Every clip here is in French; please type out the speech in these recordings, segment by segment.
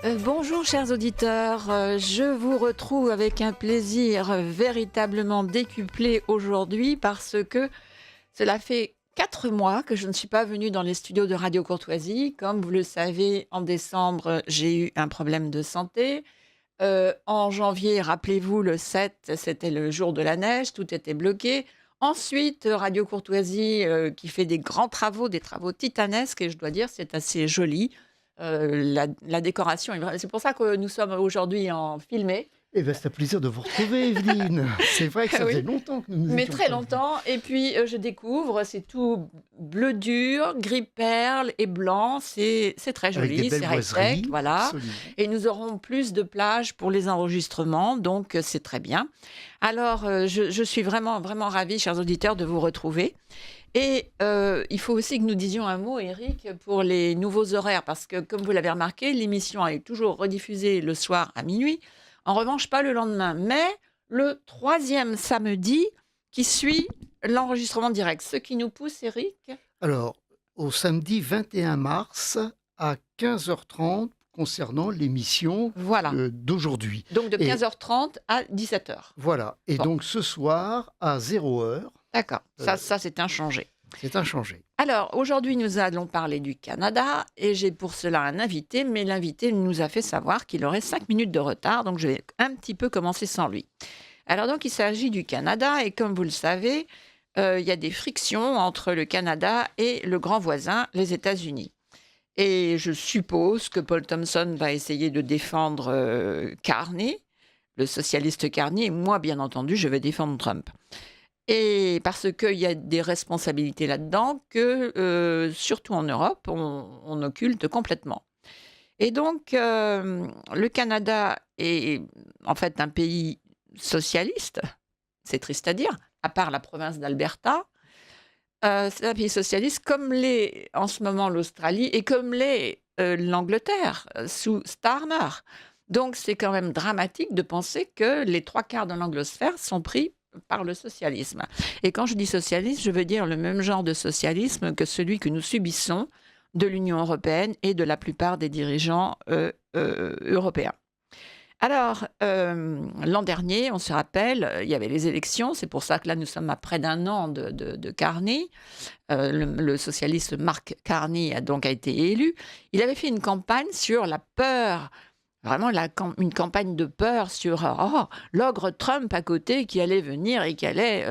Bonjour chers auditeurs, je vous retrouve avec un plaisir véritablement décuplé aujourd'hui parce que cela fait 4 mois que je ne suis pas venue dans les studios de Radio Courtoisie. Comme vous le savez, en décembre, j'ai eu un problème de santé. En janvier, rappelez-vous, le 7, c'était le jour de la neige, tout était bloqué. Ensuite, Radio Courtoisie qui fait des grands travaux, des travaux titanesques et je dois dire, c'est assez joli. La décoration c'est pour ça que nous sommes aujourd'hui en filmé. Eh bien, c'est un plaisir de vous retrouver, Evelyne. C'est vrai que ça Oui, faisait longtemps que nous nous mais étions très pas vus. longtemps. Et puis, je découvre, c'est tout bleu dur, gris perle et blanc. C'est très Avec des joli, belles c'est high-tech, boiseries, voilà. absolument. Et nous aurons plus de plages pour les enregistrements, donc c'est très bien. Alors, je suis vraiment, vraiment ravie, chers auditeurs, de vous retrouver. Et il faut aussi que nous disions un mot, Eric, pour les nouveaux horaires, parce que, comme vous l'avez remarqué, l'émission est toujours rediffusée le soir à minuit. En revanche, pas le lendemain, mais le troisième samedi qui suit l'enregistrement direct. Ce qui nous pousse, Eric. Alors, au samedi 21 mars à 15h30, concernant l'émission Voilà. d'aujourd'hui. Donc de Et 15h30 à 17h. voilà. Et Bon. donc, ce soir, à 0h, D'accord. Ça, Euh, c'est inchangé. c'est inchangé. Alors, aujourd'hui, nous allons parler du Canada et j'ai pour cela un invité, mais l'invité nous a fait savoir qu'il aurait 5 minutes de retard, donc je vais un petit peu commencer sans lui. Alors donc, il s'agit du Canada et comme vous le savez, il y a des frictions entre le Canada et le grand voisin, les États-Unis. Et je suppose que Paul Thompson va essayer de défendre Carney, le socialiste Carney, et moi, bien entendu, je vais défendre Trump. Et parce qu'il y a des responsabilités là-dedans que, surtout en Europe, on occulte complètement. Et donc, le Canada est en fait un pays socialiste, c'est triste à dire, à part la province d'Alberta. C'est un pays socialiste comme l'est en ce moment l'Australie et comme l'est l'Angleterre sous Starmer. Donc, c'est quand même dramatique de penser que les 3/4 de l'anglosphère sont pris par le socialisme. Et quand je dis socialisme, je veux dire le même genre de socialisme que celui que nous subissons de l'Union européenne et de la plupart des dirigeants européens. Alors, l'an dernier, on se rappelle, il y avait les élections, c'est pour ça que là, nous sommes à près d'un an de Carney. Le socialiste Mark Carney a été élu. Il avait fait une campagne sur la peur, vraiment une campagne de peur sur l'ogre Trump à côté qui allait venir et qui allait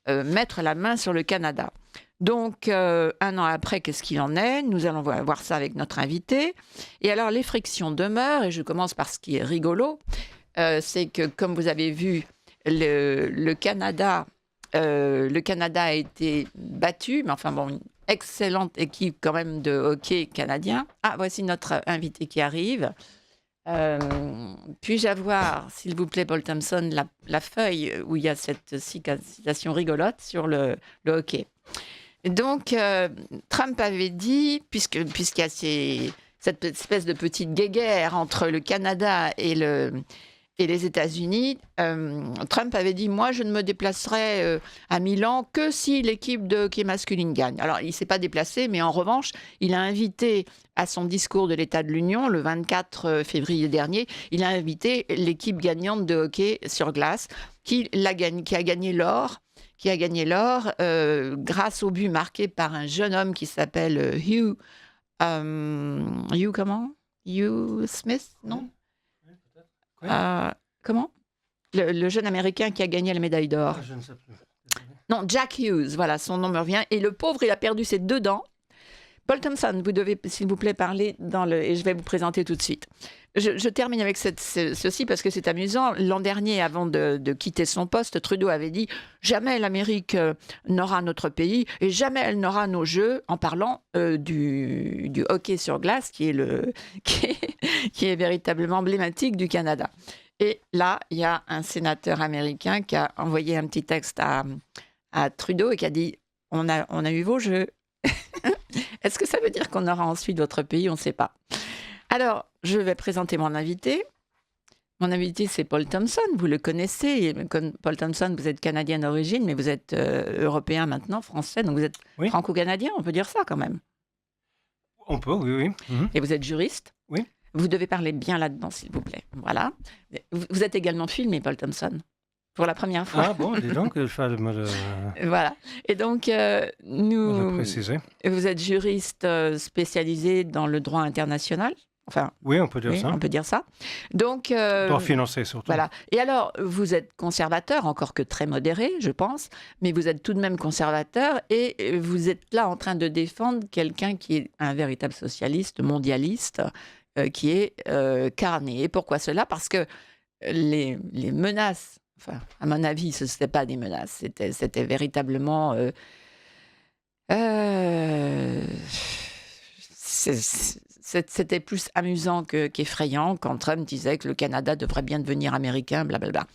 mettre la main sur le Canada. Donc, 1 an après, qu'est-ce qu'il en est? Nous allons voir ça avec notre invité. Et alors, les frictions demeurent, et je commence par ce qui est rigolo. C'est que, comme vous avez vu, le Canada a été battu, mais enfin bon, une excellente équipe quand même de hockey canadien. Ah, voici notre invité qui arrive. Puis-je avoir, s'il vous plaît, Paul Thompson, la feuille où il y a cette citation rigolote sur le hockey. Donc, Trump avait dit, puisqu'il y a cette espèce de petite guéguerre entre le Canada et les États-Unis, Trump avait dit « Moi, je ne me déplacerai à Milan que si l'équipe de hockey masculine gagne ». Alors, il ne s'est pas déplacé, mais en revanche, il a invité à son discours de l'État de l'Union, le 24 février dernier, il a invité l'équipe gagnante de hockey sur glace qui a gagné l'or grâce au but marqué par un jeune homme qui s'appelle Hugh comment? Hugh Smith, non? Comment? Le jeune Américain qui a gagné la médaille d'or. Je ne sais plus. Non, Jack Hughes, voilà, son nom me revient. Et le pauvre, il a perdu ses 2 dents. Paul Thompson, vous devez, s'il vous plaît, parler et je vais vous présenter tout de suite. Je termine avec ceci parce que c'est amusant. L'an dernier, avant de quitter son poste, Trudeau avait dit « Jamais l'Amérique n'aura notre pays et jamais elle n'aura nos jeux » en parlant du hockey sur glace qui est véritablement emblématique du Canada. Et là, il y a un sénateur américain qui a envoyé un petit texte à Trudeau et qui a dit « On a eu vos jeux ». Est-ce que ça veut dire qu'on aura ensuite votre pays? On ne sait pas. Alors, je vais présenter mon invité. Mon invité, c'est Paul Thompson. Vous le connaissez. Paul Thompson, vous êtes canadien d'origine, mais vous êtes européen maintenant, français. Donc, vous êtes franco-canadien, on peut dire ça quand même. On peut, oui. Et vous êtes juriste. Oui. Vous devez parler bien là-dedans, s'il vous plaît. Voilà. Vous êtes également filmé, Paul Thompson, pour la première fois. Ah bon, dis donc, il fallait Voilà. Et donc, me le nous, préciser. vous êtes juriste spécialisé dans le droit international. Enfin, Oui, on peut dire oui, ça. on peut dire ça. Donc, Droit financier surtout. voilà. Et alors, vous êtes conservateur, encore que très modéré, je pense, mais vous êtes tout de même conservateur et vous êtes là en train de défendre quelqu'un qui est un véritable socialiste, mondialiste, qui est Carney. Et pourquoi cela? Parce que les menaces, enfin, à mon avis, ce n'étaient pas des menaces, c'était véritablement... c'était plus amusant qu'effrayant quand Trump disait que le Canada devrait bien devenir américain, blablabla.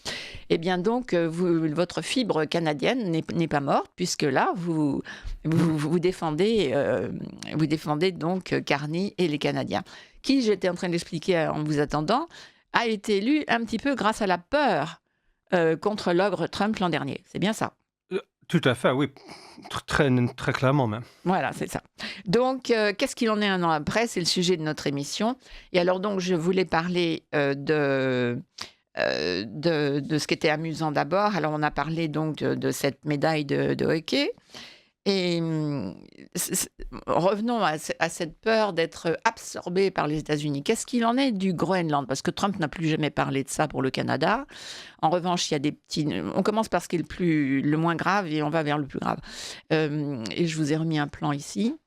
Eh bien donc, votre fibre canadienne n'est pas morte, puisque là, vous défendez donc Carney et les Canadiens, qui, j'étais en train d'expliquer en vous attendant, a été élu un petit peu grâce à la peur contre l'ogre Trump l'an dernier. C'est bien ça? Tout à fait, oui. Très, très clairement même. Voilà, c'est ça. Donc, qu'est-ce qu'il en est un an après? C'est le sujet de notre émission. Et alors, donc, je voulais parler de ce qui était amusant d'abord. Alors, on a parlé donc de cette médaille de hockey. Et revenons à cette peur d'être absorbé par les États-Unis. Qu'est-ce qu'il en est du Groenland? Parce que Trump n'a plus jamais parlé de ça pour le Canada. En revanche, il y a des petits... On commence par ce qui est le moins grave et on va vers le plus grave. Et je vous ai remis un plan ici.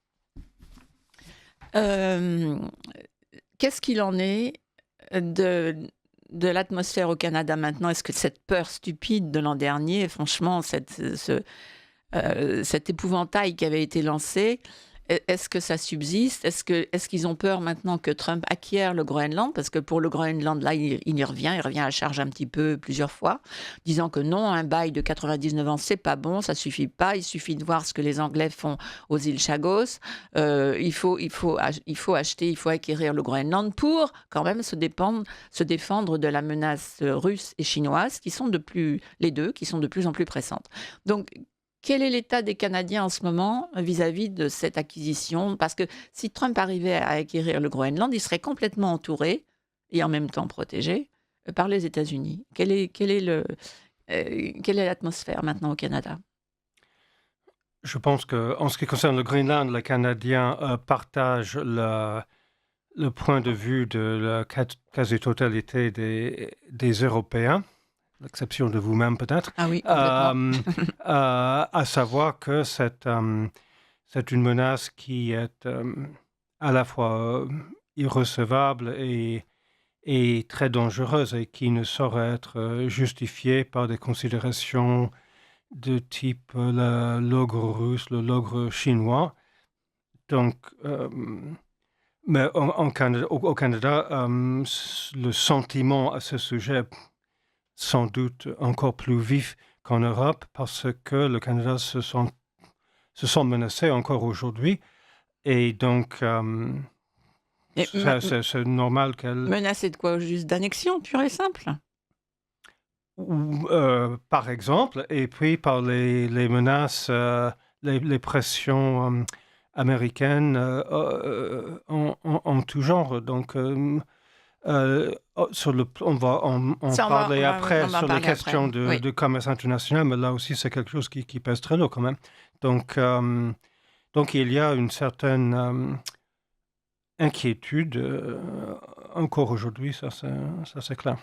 Qu'est-ce qu'il en est de l'atmosphère au Canada maintenant? Est-ce que cette peur stupide de l'an dernier, franchement, cet épouvantail qui avait été lancé, est-ce que ça subsiste? Est-ce qu'ils ont peur maintenant que Trump acquiert le Groenland? Parce que pour le Groenland, là, il y revient. Il revient à charge un petit peu plusieurs fois, disant que non, un bail de 99 ans, c'est pas bon, ça suffit pas. Il suffit de voir ce que les Anglais font aux îles Chagos. Il faut acheter, il faut acquérir le Groenland pour quand même se défendre de la menace russe et chinoise, les deux, qui sont de plus en plus pressantes. Donc, quel est l'état des Canadiens en ce moment vis-à-vis de cette acquisition? Parce que si Trump arrivait à acquérir le Groenland, il serait complètement entouré et en même temps protégé par les États-Unis. Quelle est l'atmosphère maintenant au Canada? Je pense qu'en ce qui concerne le Groenland, les Canadiens partagent le point de vue de la quasi-totalité des Européens, l'exception de vous-même peut-être. Ah oui, complètement. À savoir que c'est une menace qui est à la fois irrecevable et très dangereuse et qui ne saurait être justifiée par des considérations de type l'ogre russe, l'ogre chinois. Donc, mais au Canada, le sentiment à ce sujet sans doute encore plus vif qu'en Europe parce que le Canada se sent menacé encore aujourd'hui. Et donc, c'est normal qu'elle... Menacé de quoi? Juste d'annexion, pure et simple? Par exemple, et puis par les menaces, les pressions américaines en tout genre. Donc, on va en parler après sur les questions de commerce international, mais là aussi c'est quelque chose qui pèse très lourd quand même. Donc il y a une certaine inquiétude encore aujourd'hui, ça c'est clair.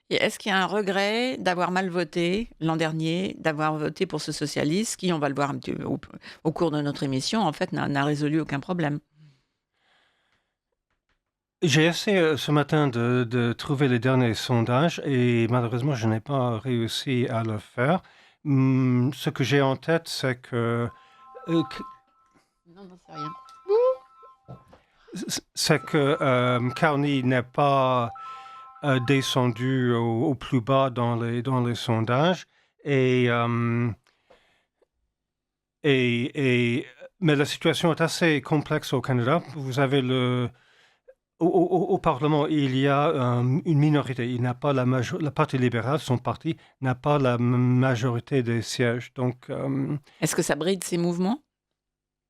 Et est-ce qu'il y a un regret d'avoir mal voté l'an dernier, d'avoir voté pour ce socialiste qui, on va le voir un petit peu au cours de notre émission, en fait n'a résolu aucun problème? J'ai essayé ce matin de trouver les derniers sondages et malheureusement, je n'ai pas réussi à le faire. Ce que j'ai en tête, c'est que... Non, c'est rien. C'est que Carney n'est pas descendu au plus bas dans les sondages. Mais la situation est assez complexe au Canada. Vous avez au Parlement, il y a une minorité. Il n'a pas le Parti libéral, son parti, n'a pas la majorité des sièges. Donc, est-ce que ça bride ces mouvements?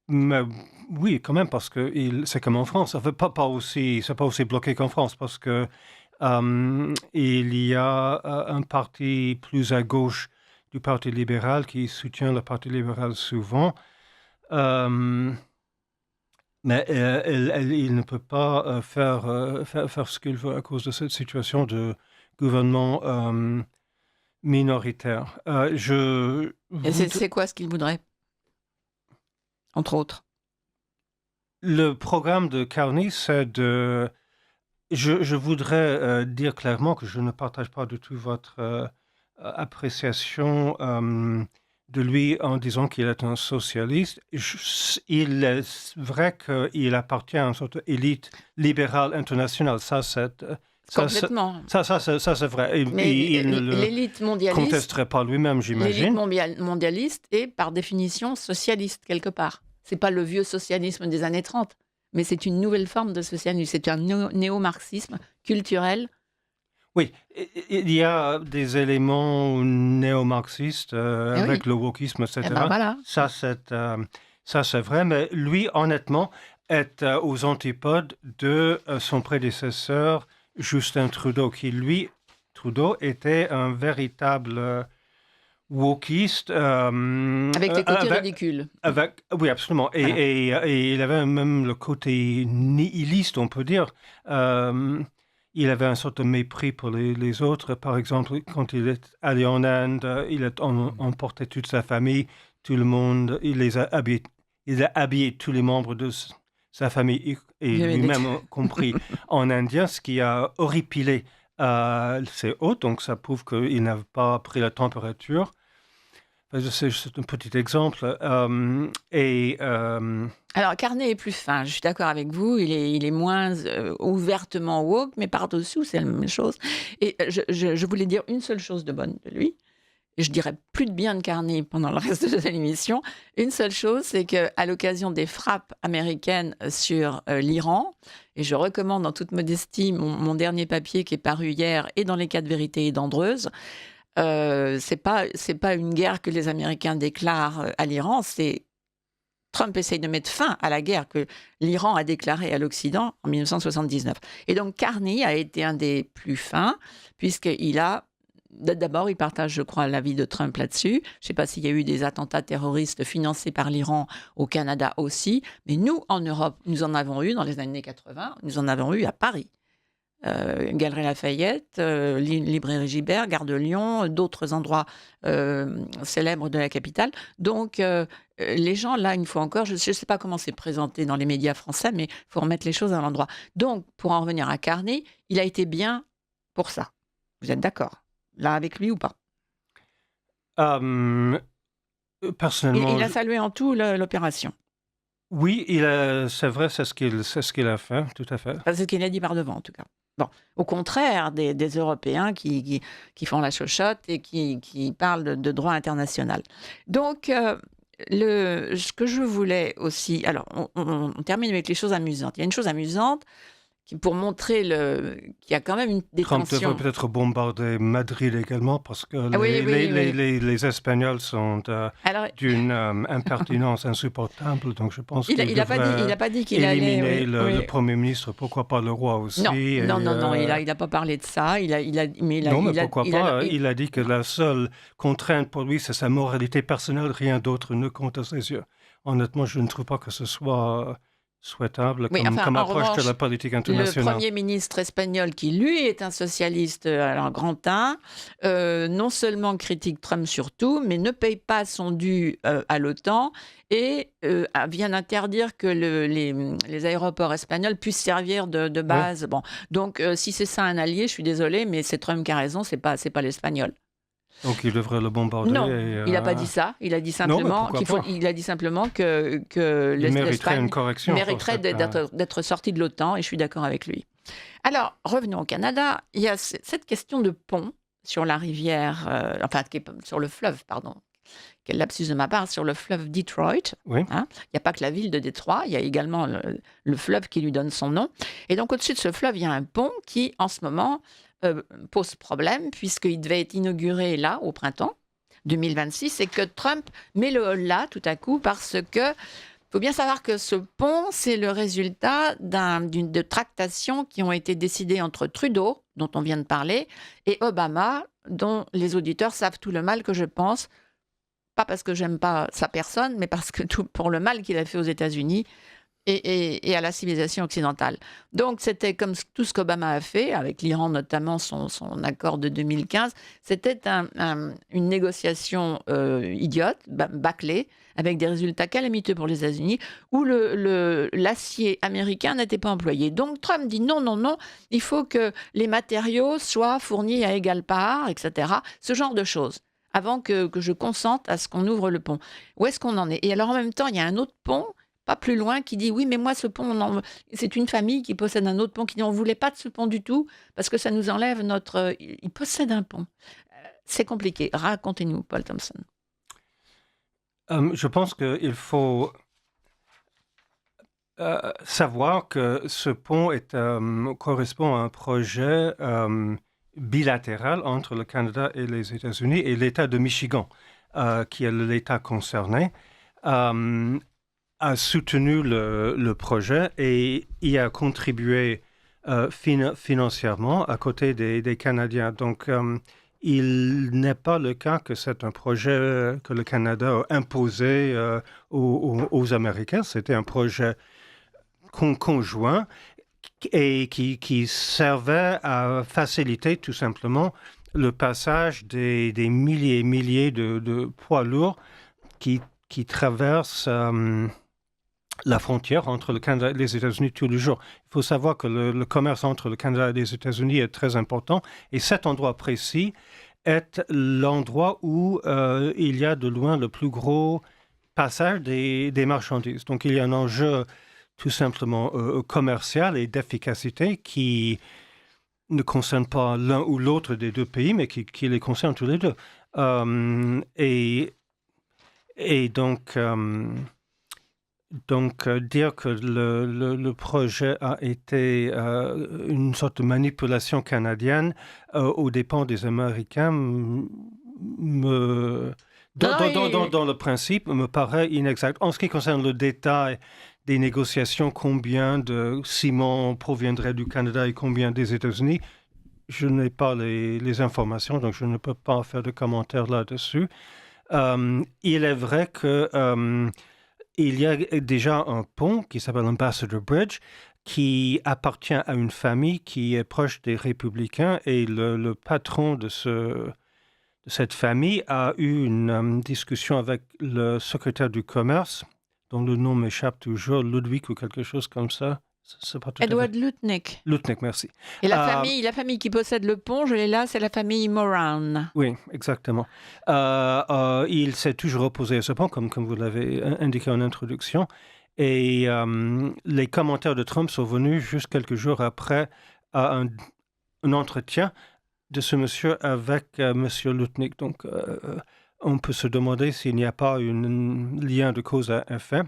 Mais oui, quand même, parce que c'est comme en France. Ça fait c'est pas aussi bloqué qu'en France, parce que il y a un parti plus à gauche du Parti libéral qui soutient le Parti libéral souvent. Euh, mais il ne peut pas faire ce qu'il veut à cause de cette situation de gouvernement minoritaire. Et c'est quoi ce qu'il voudrait, entre autres? Le programme de Carney, c'est de... Je voudrais dire clairement que je ne partage pas du tout votre appréciation de lui en disant qu'il est un socialiste. Il est vrai qu'il appartient à une sorte d'élite libérale internationale. Ça, c'est Complètement. c'est vrai. Mais Il ne le l'élite mondialiste, contesterait pas lui-même, j'imagine. mondialiste est par définition socialiste quelque part. C'est pas le vieux socialisme des années 30, mais c'est une nouvelle forme de socialisme. C'est un néo-marxisme culturel. Oui, il y a des éléments néo-marxistes avec oui. le wokisme, etc. Eh ben voilà. Ça, c'est vrai, mais lui, honnêtement, est aux antipodes de son prédécesseur, Justin Trudeau, qui, lui, Trudeau, était un véritable wokiste. Avec les côtés ridicules. Oui, absolument. Voilà. Et il avait même le côté nihiliste, on peut dire. Il avait un sorte de mépris pour les autres. Par exemple, quand il est allé en Inde, il a emporté toute sa famille, tout le monde, il a habillé tous les membres de sa famille, et lui-même compris, en indien, ce qui a horripilé ses hôtes. Donc ça prouve qu'il n'a pas pris la température. C'est un petit exemple. Alors, Carney est plus fin, je suis d'accord avec vous, il est moins ouvertement woke, mais par-dessous, c'est la même chose. Et je voulais dire une seule chose de bonne de lui, et je dirais plus de bien de Carney pendant le reste de l'émission. Une seule chose, c'est qu'à l'occasion des frappes américaines sur l'Iran, et je recommande en toute modestie mon dernier papier qui est paru hier, et dans les 4 vérités et d'Andreuse, c'est pas une guerre que les Américains déclarent à l'Iran, c'est Trump essaye de mettre fin à la guerre que l'Iran a déclarée à l'Occident en 1979. Et donc Carney a été un des plus fins, puisqu'il a... D'abord, il partage, je crois, l'avis de Trump là-dessus. Je ne sais pas s'il y a eu des attentats terroristes financés par l'Iran, au Canada aussi. Mais nous, en Europe, nous en avons eu dans les années 80, nous en avons eu à Paris. Galerie Lafayette, Librairie Gibert, Gare de Lyon, d'autres endroits célèbres de la capitale. Donc, les gens, là, une fois encore, je ne sais pas comment c'est présenté dans les médias français, mais il faut remettre les choses à l'endroit. Donc, pour en revenir à Carney, il a été bien pour ça. Vous êtes d'accord, là, avec lui ou pas? Personnellement... Il a salué en tout l'opération. Oui, c'est vrai, c'est ce qu'il a fait, tout à fait. C'est ce qu'il a dit par devant, en tout cas. Bon, au contraire des Européens qui font la chochotte et qui parlent de droit international. Donc, ce que je voulais aussi... Alors, on termine avec les choses amusantes. Il y a une chose amusante pour montrer qu'il y a quand même des Trump tensions. devrait peut-être bombarder Madrid également, parce que Oui. les Espagnols sont d'une impertinence insupportable. Donc je pense qu'il devrait pas dit qu'il allait éliminer le Premier ministre, pourquoi pas le roi aussi. Non, il n'a pas parlé de ça. Pourquoi pas? Il a dit que la seule contrainte pour lui, c'est sa moralité personnelle, rien d'autre ne compte à ses yeux. Honnêtement, je ne trouve pas que ce soit souhaitable comme approche de la politique internationale. Le Premier ministre espagnol, qui lui est un socialiste alors grand 1, non seulement critique Trump surtout, mais ne paye pas son dû à l'OTAN et vient d'interdire que les aéroports espagnols puissent servir de base. Oui. Bon, donc si c'est ça un allié, je suis désolée, mais c'est Trump qui a raison, c'est pas l'espagnol. Donc il devrait le bombarder. Non, il n'a pas dit ça. Il a dit simplement que l'Espagne une correction mériterait d'être sortie de l'OTAN, et je suis d'accord avec lui. Alors, revenons au Canada. Il y a cette question de pont sur la rivière, sur le fleuve, pardon. Quel lapsus de ma part, sur le fleuve Detroit. Oui. Il n'y a pas que la ville de Détroit, il y a également le fleuve qui lui donne son nom. Et donc, au-dessus de ce fleuve, il y a un pont qui, en ce moment, pose problème, puisqu'il devait être inauguré là, au printemps 2026, et que Trump met le holà tout à coup, parce que faut bien savoir que ce pont, c'est le résultat de tractations qui ont été décidées entre Trudeau, dont on vient de parler, et Obama, dont les auditeurs savent tout le mal que je pense, pas parce que j'aime pas sa personne, mais parce que pour le mal qu'il a fait aux États-Unis et à la civilisation occidentale. Donc, c'était comme tout ce qu'Obama a fait, avec l'Iran notamment, son accord de 2015. C'était une négociation idiote, bâclée, avec des résultats calamiteux pour les États-Unis, où l'acier américain n'était pas employé. Donc, Trump dit non, non, non, il faut que les matériaux soient fournis à égale part, etc. Ce genre de choses, avant que je consente à ce qu'on ouvre le pont. Où est-ce qu'on en est? Et alors, en même temps, il y a un autre pont, pas plus loin, qui dit oui, mais moi, ce pont, c'est une famille qui possède un autre pont, qui dit on ne voulait pas de ce pont du tout, parce que ça nous enlève notre. Il possède un pont. C'est compliqué. Racontez-nous, Paul Thompson. Je pense qu'il faut savoir que ce pont correspond à un projet bilatéral entre le Canada et les États-Unis et l'État de Michigan, qui est l'État concerné. A soutenu le projet et y a contribué financièrement à côté des Canadiens. Donc, il n'est pas le cas que c'est un projet que le Canada a imposé aux Américains. C'était un projet conjoint et qui servait à faciliter tout simplement le passage des milliers et milliers de poids lourds qui traversent la frontière entre le Canada et les États-Unis tous les jours. Il faut savoir que le commerce entre le Canada et les États-Unis est très important et cet endroit précis est l'endroit où il y a de loin le plus gros passage des marchandises. Donc il y a un enjeu tout simplement commercial et d'efficacité qui ne concerne pas l'un ou l'autre des deux pays, mais qui les concerne tous les deux. Et donc, dire que le projet a été une sorte de manipulation canadienne aux dépens des Américains dans le principe me paraît inexact. En ce qui concerne le détail des négociations, combien de ciment proviendrait du Canada et combien des États-Unis, je n'ai pas les informations, donc je ne peux pas faire de commentaires là-dessus. Il est vrai que il y a déjà un pont qui s'appelle Ambassador Bridge qui appartient à une famille qui est proche des républicains et le patron de cette famille a eu une discussion avec le secrétaire du commerce dont le nom m'échappe toujours, Ludwig ou quelque chose comme ça. Edward Lutnick. Lutnick, merci. Et la famille qui possède le pont, je l'ai là, c'est la famille Moran. Oui, exactement. Il s'est toujours opposé à ce pont, comme vous l'avez indiqué en introduction. Et les commentaires de Trump sont venus juste quelques jours après un entretien de ce monsieur avec monsieur Lutnick. Donc, on peut se demander s'il n'y a pas un lien de cause à effet.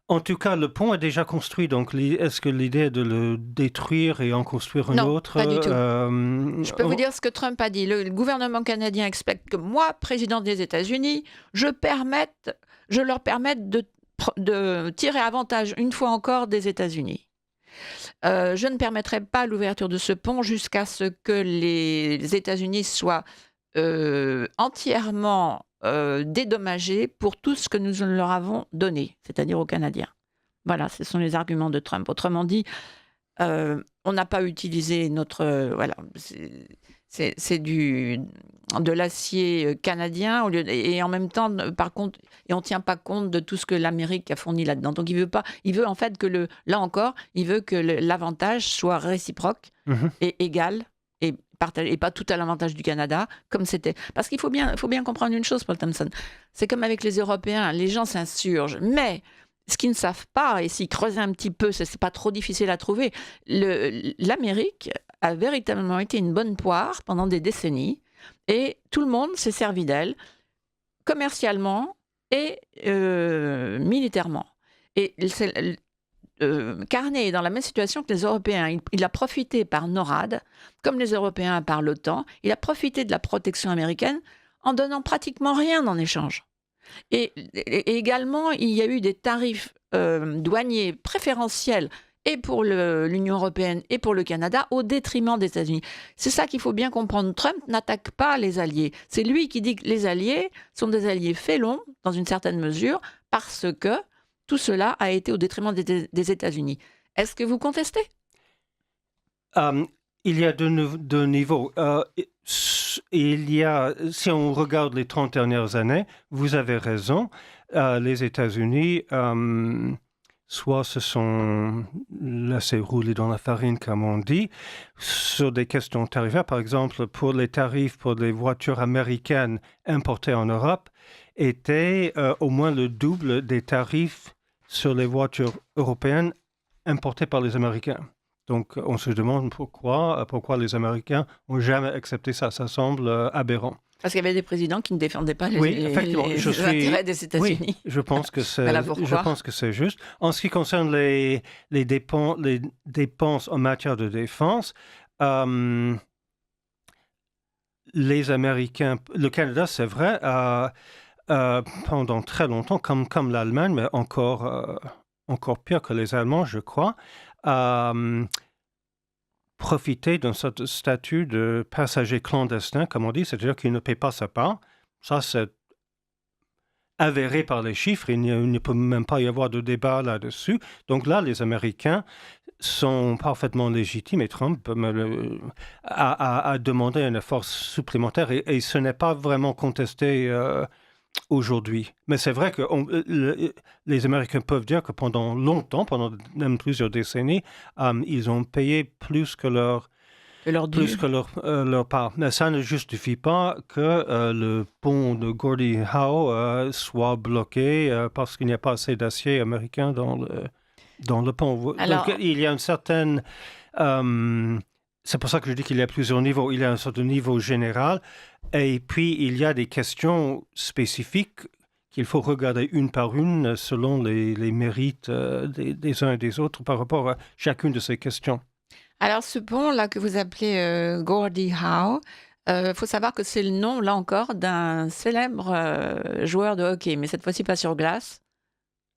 En tout cas, le pont est déjà construit, donc est-ce que l'idée est de le détruire et en construire un autre? Non, pas du tout. Je peux vous dire ce que Trump a dit. Le gouvernement canadien explique que moi, président des États-Unis, je leur permette de tirer avantage une fois encore des États-Unis. Je ne permettrai pas l'ouverture de ce pont jusqu'à ce que les États-Unis soient entièrement dédommagés pour tout ce que nous leur avons donné, c'est-à-dire aux Canadiens. Voilà, ce sont les arguments de Trump. Autrement dit, on n'a pas utilisé notre... voilà, c'est de l'acier canadien et en même temps, par contre, et on ne tient pas compte de tout ce que l'Amérique a fourni là-dedans. Donc, il veut en fait que là encore, il veut que l'avantage soit réciproque et égal et pas tout à l'avantage du Canada, comme c'était. Parce qu'il faut bien comprendre une chose, Paul Thompson. C'est comme avec les Européens, les gens s'insurgent. Mais ce qu'ils ne savent pas, et s'ils creusaient un petit peu, c'est pas trop difficile à trouver, l'Amérique a véritablement été une bonne poire pendant des décennies, et tout le monde s'est servi d'elle, commercialement et militairement. Et Carney est dans la même situation que les Européens. Il a profité par NORAD, comme les Européens par l'OTAN. Il a profité de la protection américaine en donnant pratiquement rien en échange. Et également, il y a eu des tarifs douaniers préférentiels et pour l'Union européenne et pour le Canada au détriment des États-Unis. C'est ça qu'il faut bien comprendre. Trump n'attaque pas les alliés. C'est lui qui dit que les alliés sont des alliés félons, dans une certaine mesure, parce que tout cela a été au détriment des États-Unis. Est-ce que vous contestez? Il y a deux niveaux. Si on regarde les 30 dernières années, vous avez raison, les États-Unis, soit se sont laissés rouler dans la farine, comme on dit, sur des questions tarifaires. Par exemple, pour les tarifs pour les voitures américaines importées en Europe, étaient au moins le double des tarifs sur les voitures européennes importées par les Américains. Donc, on se demande pourquoi les Américains n'ont jamais accepté ça. Ça semble aberrant. Parce qu'il y avait des présidents qui ne défendaient pas les intérêts des États-Unis. Oui, je pense que c'est juste. En ce qui concerne les dépenses en matière de défense, les Américains, le Canada, c'est vrai, pendant très longtemps, comme l'Allemagne, mais encore pire que les Allemands, je crois, profiter d'un statut de passager clandestin, comme on dit, c'est-à-dire qu'il ne paie pas sa part. Ça, c'est avéré par les chiffres. Il ne peut même pas y avoir de débat là-dessus. Donc là, les Américains sont parfaitement légitimes et Trump a demandé un effort supplémentaire et ce n'est pas vraiment contesté aujourd'hui. Mais c'est vrai que les Américains peuvent dire que pendant longtemps, pendant même plusieurs décennies, ils ont payé plus que leur part. Mais ça ne justifie pas que le pont de Gordie Howe soit bloqué parce qu'il n'y a pas assez d'acier américain dans le pont. Alors, donc, il y a une certaine... c'est pour ça que je dis qu'il y a plusieurs niveaux. Il y a un certain niveau général et puis il y a des questions spécifiques qu'il faut regarder une par une selon les mérites des uns et des autres par rapport à chacune de ces questions. Alors, ce pont-là que vous appelez Gordie Howe, faut savoir que c'est le nom, là encore, d'un célèbre joueur de hockey, mais cette fois-ci pas sur glace.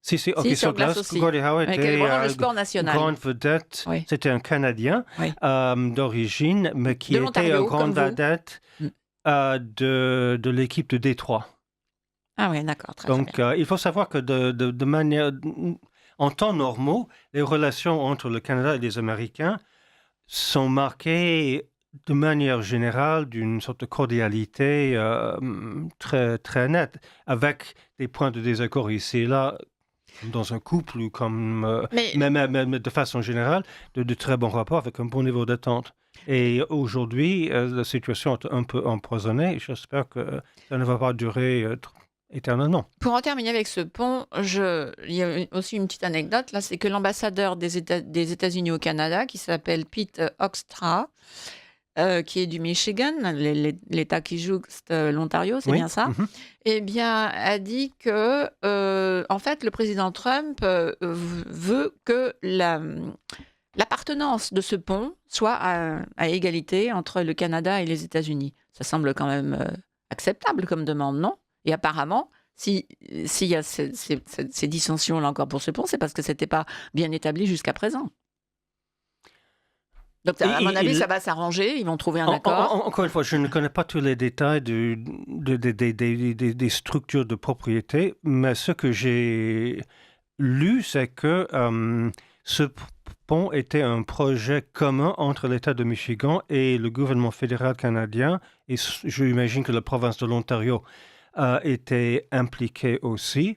Si, hockey sur glace aussi. Gordie Howe était le sport national. Grande vedette. Oui. C'était un Canadien d'origine, mais qui était une grande vedette de l'équipe de Détroit. Ah oui, d'accord. Donc, il faut savoir que de manière... En temps normaux, les relations entre le Canada et les Américains sont marquées de manière générale d'une sorte de cordialité très, très nette, avec des points de désaccord ici et là, dans un couple ou comme... mais de façon générale, de très bons rapports avec un bon niveau d'attente. Et aujourd'hui, la situation est un peu empoisonnée. J'espère que ça ne va pas durer éternellement. Pour en terminer avec ce pont, il y a aussi une petite anecdote, là, c'est que l'ambassadeur des États-Unis au Canada, qui s'appelle Pete Hoekstra, qui est du Michigan, l'État qui jouxte l'Ontario, c'est bien ça, eh bien, a dit que, en fait, le président Trump veut que l'appartenance de ce pont soit à égalité entre le Canada et les États-Unis. Ça semble quand même acceptable comme demande, non? Et apparemment, s'il y a ces dissensions-là encore pour ce pont, c'est parce que ce n'était pas bien établi jusqu'à présent. Donc, à mon avis, ça va s'arranger, ils vont trouver un accord. Encore une fois, je ne connais pas tous les détails des structures de propriété, mais ce que j'ai lu, c'est que ce pont était un projet commun entre l'État de Michigan et le gouvernement fédéral canadien, et j'imagine que la province de l'Ontario était impliquée aussi.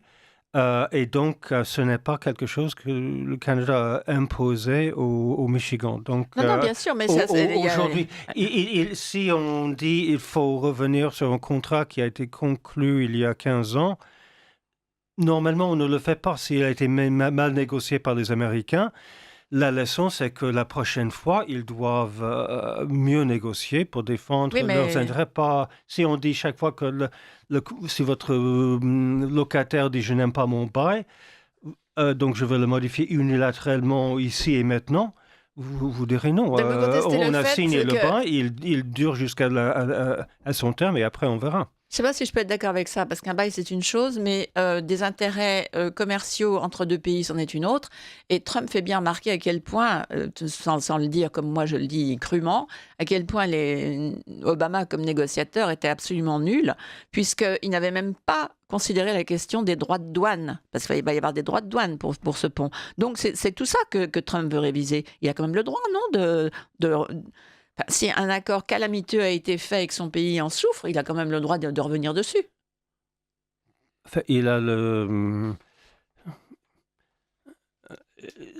Et donc, ce n'est pas quelque chose que le Canada a imposé au Michigan. Donc, non, bien sûr, mais aujourd'hui, si on dit qu'il faut revenir sur un contrat qui a été conclu il y a 15 ans, normalement, on ne le fait pas s'il a été mal négocié par les Américains. La leçon, c'est que la prochaine fois, ils doivent mieux négocier pour défendre leurs intérêts. Pas, si on dit chaque fois que si votre locataire dit « je n'aime pas mon bail, donc je vais le modifier unilatéralement ici et maintenant », vous direz non. On a signé le bail, il dure jusqu'à son terme et après on verra. Je sais pas si je peux être d'accord avec ça, parce qu'un bail, c'est une chose, mais des intérêts commerciaux entre deux pays, c'en est une autre. Et Trump fait bien remarquer à quel point, sans le dire comme moi je le dis crûment, à quel point Obama comme négociateur était absolument nul, puisqu'il n'avait même pas considéré la question des droits de douane, parce qu'il va y avoir des droits de douane pour ce pont. Donc c'est tout ça que Trump veut réviser. Il a quand même le droit, non, enfin, si un accord calamiteux a été fait et que son pays en souffre, il a quand même le droit de revenir dessus. Enfin, il a le...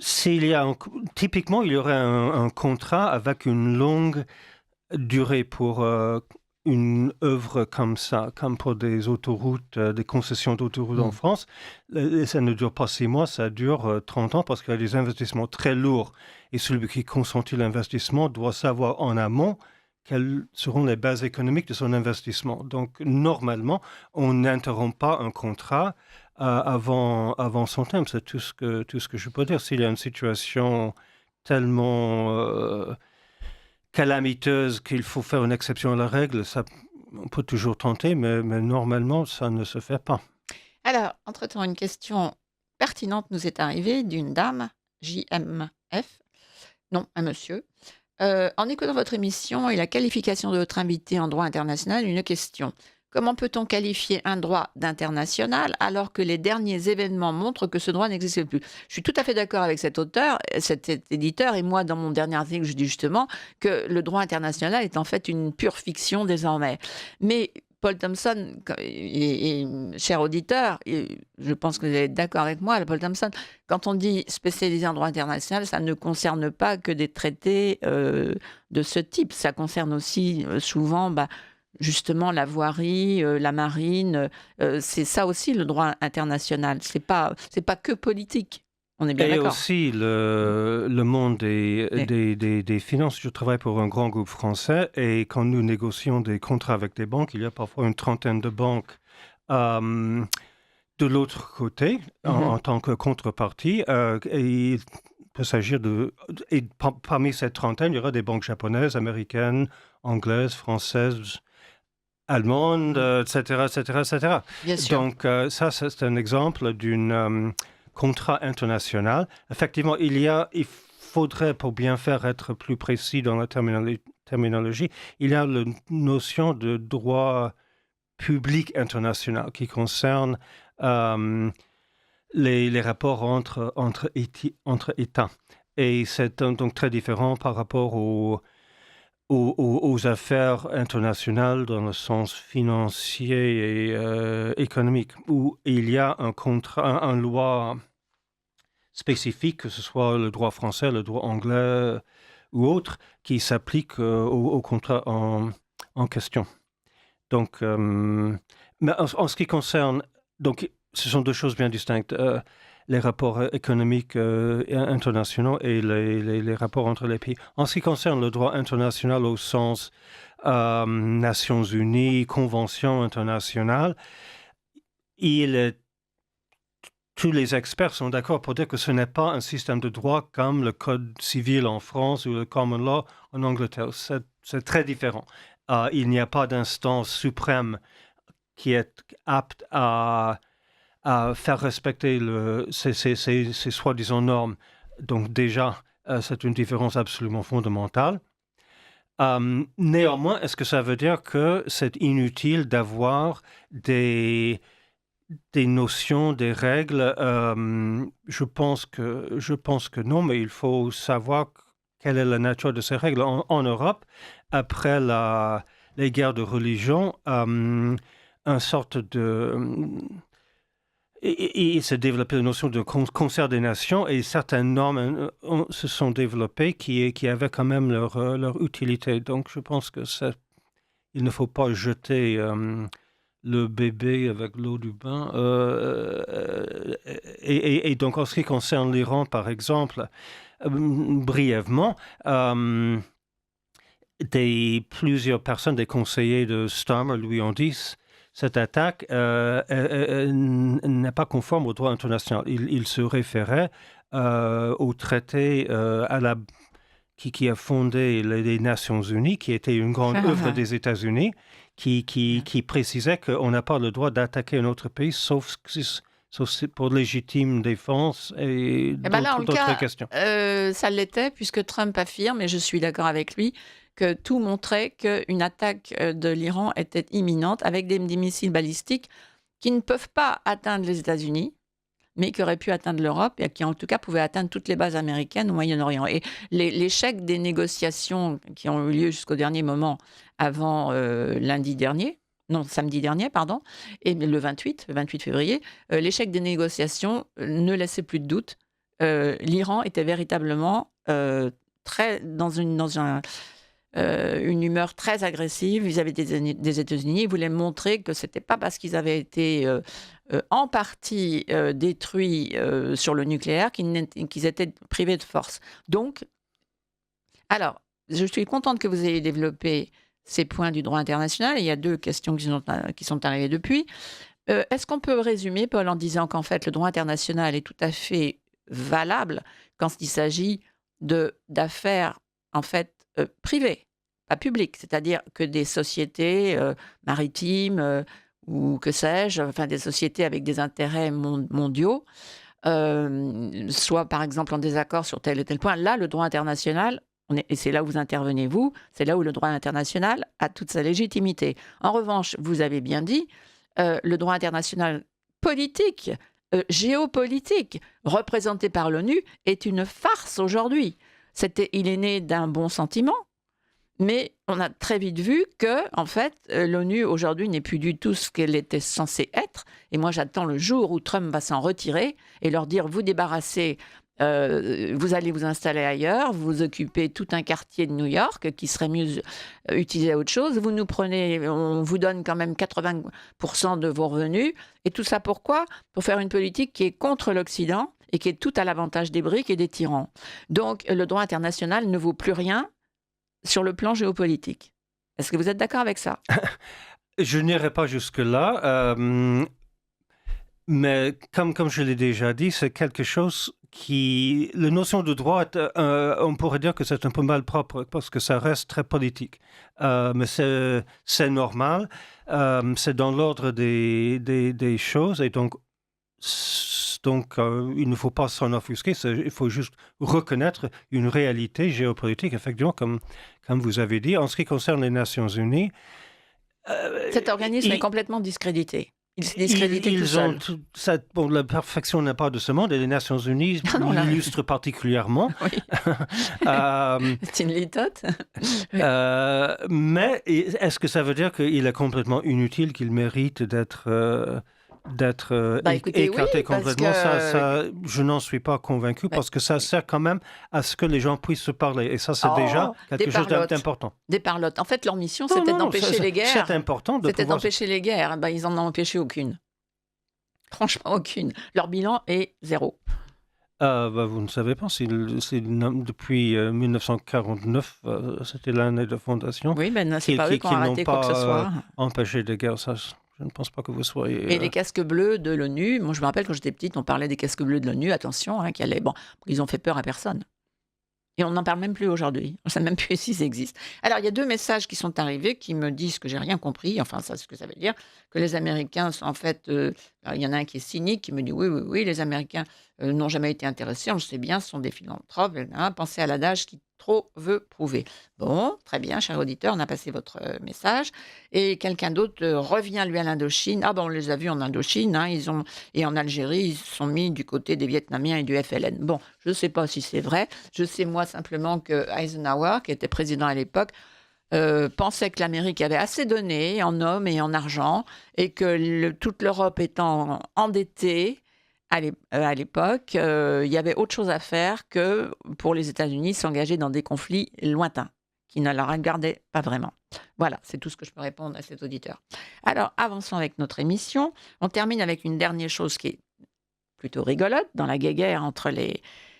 S'il y a typiquement, il y aurait un contrat avec une longue durée pour une œuvre comme ça, comme pour des autoroutes, des concessions d'autoroutes en France. Ça ne dure pas 6 mois, ça dure 30 ans parce qu'il y a des investissements très lourds. Et celui qui consentit l'investissement doit savoir en amont quelles seront les bases économiques de son investissement. Donc, normalement, on n'interrompt pas un contrat avant son terme. C'est tout ce que je peux dire. S'il y a une situation tellement calamiteuse qu'il faut faire une exception à la règle, ça, on peut toujours tenter, mais normalement, ça ne se fait pas. Alors, entre-temps, une question pertinente nous est arrivée d'une dame, JMF, non, un monsieur. En écoutant votre émission et la qualification de votre invité en droit international, une question. Comment peut-on qualifier un droit d'international alors que les derniers événements montrent que ce droit n'existe plus? Je suis tout à fait d'accord avec cet auteur, cet éditeur, et moi, dans mon dernier article, je dis justement que le droit international est en fait une pure fiction désormais. Mais Paul Thompson, cher auditeur, et je pense que vous êtes d'accord avec moi, Paul Thompson, quand on dit spécialisé en droit international, ça ne concerne pas que des traités de ce type. Ça concerne aussi souvent justement la voirie, la marine. C'est ça aussi le droit international. C'est pas que politique. On est bien Et d'accord. aussi le monde des finances. Je travaille pour un grand groupe français et quand nous négocions des contrats avec des banques, il y a parfois une trentaine de banques de l'autre côté en tant que contrepartie. Et il peut s'agir parmi cette trentaine, il y aura des banques japonaises, américaines, anglaises, françaises, allemandes, etc., etc., etc. Bien sûr. Donc ça, c'est un exemple d'une contrat international. Effectivement, il faudrait, pour bien faire, être plus précis dans la terminologie. Il y a la notion de droit public international qui concerne les rapports entre États. Et c'est donc très différent par rapport aux affaires internationales dans le sens financier et économique, où il y a un loi spécifique, que ce soit le droit français, le droit anglais ou autre, qui s'applique au contrat en question. Donc, mais en ce qui concerne, donc, ce sont deux choses bien distinctes. Les rapports économiques internationaux et les rapports entre les pays. En ce qui concerne le droit international au sens Nations Unies, Convention internationale, tous les experts sont d'accord pour dire que ce n'est pas un système de droit comme le Code civil en France ou le Common Law en Angleterre. C'est très différent. Il n'y a pas d'instance suprême qui est apte à faire respecter ces soi-disant normes. Donc déjà, c'est une différence absolument fondamentale. Néanmoins, est-ce que ça veut dire que c'est inutile d'avoir des notions, des règles? Je pense que non, mais il faut savoir quelle est la nature de ces règles. En Europe, après les guerres de religion, une sorte de... il s'est développé la notion de concert des nations et certaines normes se sont développées qui avaient quand même leur utilité. Donc, je pense que il ne faut pas jeter le bébé avec l'eau du bain. Et donc, en ce qui concerne l'Iran, par exemple, brièvement, plusieurs personnes, des conseillers de Starmer lui ont dit cette attaque n'est pas conforme au droit international. Il se référait au traité qui a fondé les Nations Unies, qui était une grande œuvre des États-Unis, qui précisait qu'on n'a pas le droit d'attaquer un autre pays, sauf pour légitime défense et d'autres questions. Ça l'était, puisque Trump affirme, et je suis d'accord avec lui, que tout montrait qu'une attaque de l'Iran était imminente avec des missiles balistiques qui ne peuvent pas atteindre les États-Unis, mais qui auraient pu atteindre l'Europe et qui, en tout cas, pouvaient atteindre toutes les bases américaines au Moyen-Orient. Et l'échec des négociations qui ont eu lieu jusqu'au dernier moment avant samedi dernier, et le 28 l'échec des négociations ne laissait plus de doute. L'Iran était véritablement dans une humeur très agressive vis-à-vis des États-Unis. Ils voulaient montrer que ce n'était pas parce qu'ils avaient été en partie détruits sur le nucléaire qu'ils étaient privés de force. Donc, alors, je suis contente que vous ayez développé ces points du droit international. Il y a 2 questions qui sont arrivées depuis. Est-ce qu'on peut résumer, Paul, en disant qu'en fait, le droit international est tout à fait valable quand il s'agit d'affaires en fait privées, pas publiques, c'est-à-dire que des sociétés maritimes ou que sais-je, enfin des sociétés avec des intérêts mondiaux, soit par exemple en désaccord sur tel et tel point. Là, le droit international, et c'est là où vous intervenez, c'est là où le droit international a toute sa légitimité. En revanche, vous avez bien dit, le droit international politique, géopolitique, représenté par l'ONU, est une farce aujourd'hui. Il est né d'un bon sentiment, mais on a très vite vu que, en fait, l'ONU aujourd'hui n'est plus du tout ce qu'elle était censée être. Et moi, j'attends le jour où Trump va s'en retirer et leur dire: vous débarrassez, vous allez vous installer ailleurs, vous occupez tout un quartier de New York qui serait mieux utilisé à autre chose. Vous nous prenez, on vous donne quand même 80% de vos revenus. Et tout ça pourquoi ? Pour faire une politique qui est contre l'Occident et qui est tout à l'avantage des briques et des tyrans. Donc, le droit international ne vaut plus rien sur le plan géopolitique. Est-ce que vous êtes d'accord avec ça ? Je n'irai pas jusque-là, mais comme je l'ai déjà dit, c'est quelque chose la notion de droit, on pourrait dire que c'est un peu malpropre parce que ça reste très politique. Mais c'est normal, c'est dans l'ordre des choses et donc il ne faut pas s'en offusquer, il faut juste reconnaître une réalité géopolitique, effectivement, comme vous avez dit. En ce qui concerne les Nations Unies... Cet organisme est complètement discrédité. Il s'est discrédité tout seul. La perfection n'est pas de ce monde et les Nations Unies l'illustrent particulièrement. C'est une litote. Mais est-ce que ça veut dire qu'il est complètement inutile, qu'il mérite d'être écarté complètement? Ça, je n'en suis pas convaincu parce que ça sert quand même à ce que les gens puissent se parler. Et ça, c'est déjà quelque chose d'important. Des parlottes. En fait, leur mission, c'était d'empêcher les guerres. C'est important d'empêcher les guerres. Ils n'en ont empêché aucune. Franchement, aucune. Leur bilan est 0. Vous ne savez pas, depuis 1949, c'était l'année de fondation. Oui, c'est pas eux qui ont arrêté quoi que ce soit. Empêché des guerres, ça... Je ne pense pas que vous soyez... Et les casques bleus de l'ONU, moi je me rappelle quand j'étais petite, on parlait des casques bleus de l'ONU, attention, qui allaient... Bon, ils ont fait peur à personne. Et on n'en parle même plus aujourd'hui. On ne sait même plus s'ils existent. Alors, il y a 2 messages qui sont arrivés qui me disent que j'ai rien compris. Enfin, ça, c'est ce que ça veut dire. Que les Américains, en fait... il y en a un qui est cynique, qui me dit oui, les Américains n'ont jamais été intéressés. On le sait bien, ce sont des philanthropes. Pensez à l'adage qui trop veut prouver. Bon, très bien, cher auditeur, on a passé votre message. Et quelqu'un d'autre revient, lui, à l'Indochine. Ah, on les a vus en Indochine. Et en Algérie, ils se sont mis du côté des Vietnamiens et du FLN. Bon, je ne sais pas si c'est vrai. Je sais, moi, simplement que Eisenhower, qui était président à l'époque, pensait que l'Amérique avait assez donné en hommes et en argent et que toute l'Europe étant endettée à l'époque, il y avait autre chose à faire que pour les États-Unis s'engager dans des conflits lointains qui ne la regardaient pas vraiment. Voilà, c'est tout ce que je peux répondre à cet auditeur. Alors, avançons avec notre émission. On termine avec une dernière chose qui est plutôt rigolote dans la guéguerre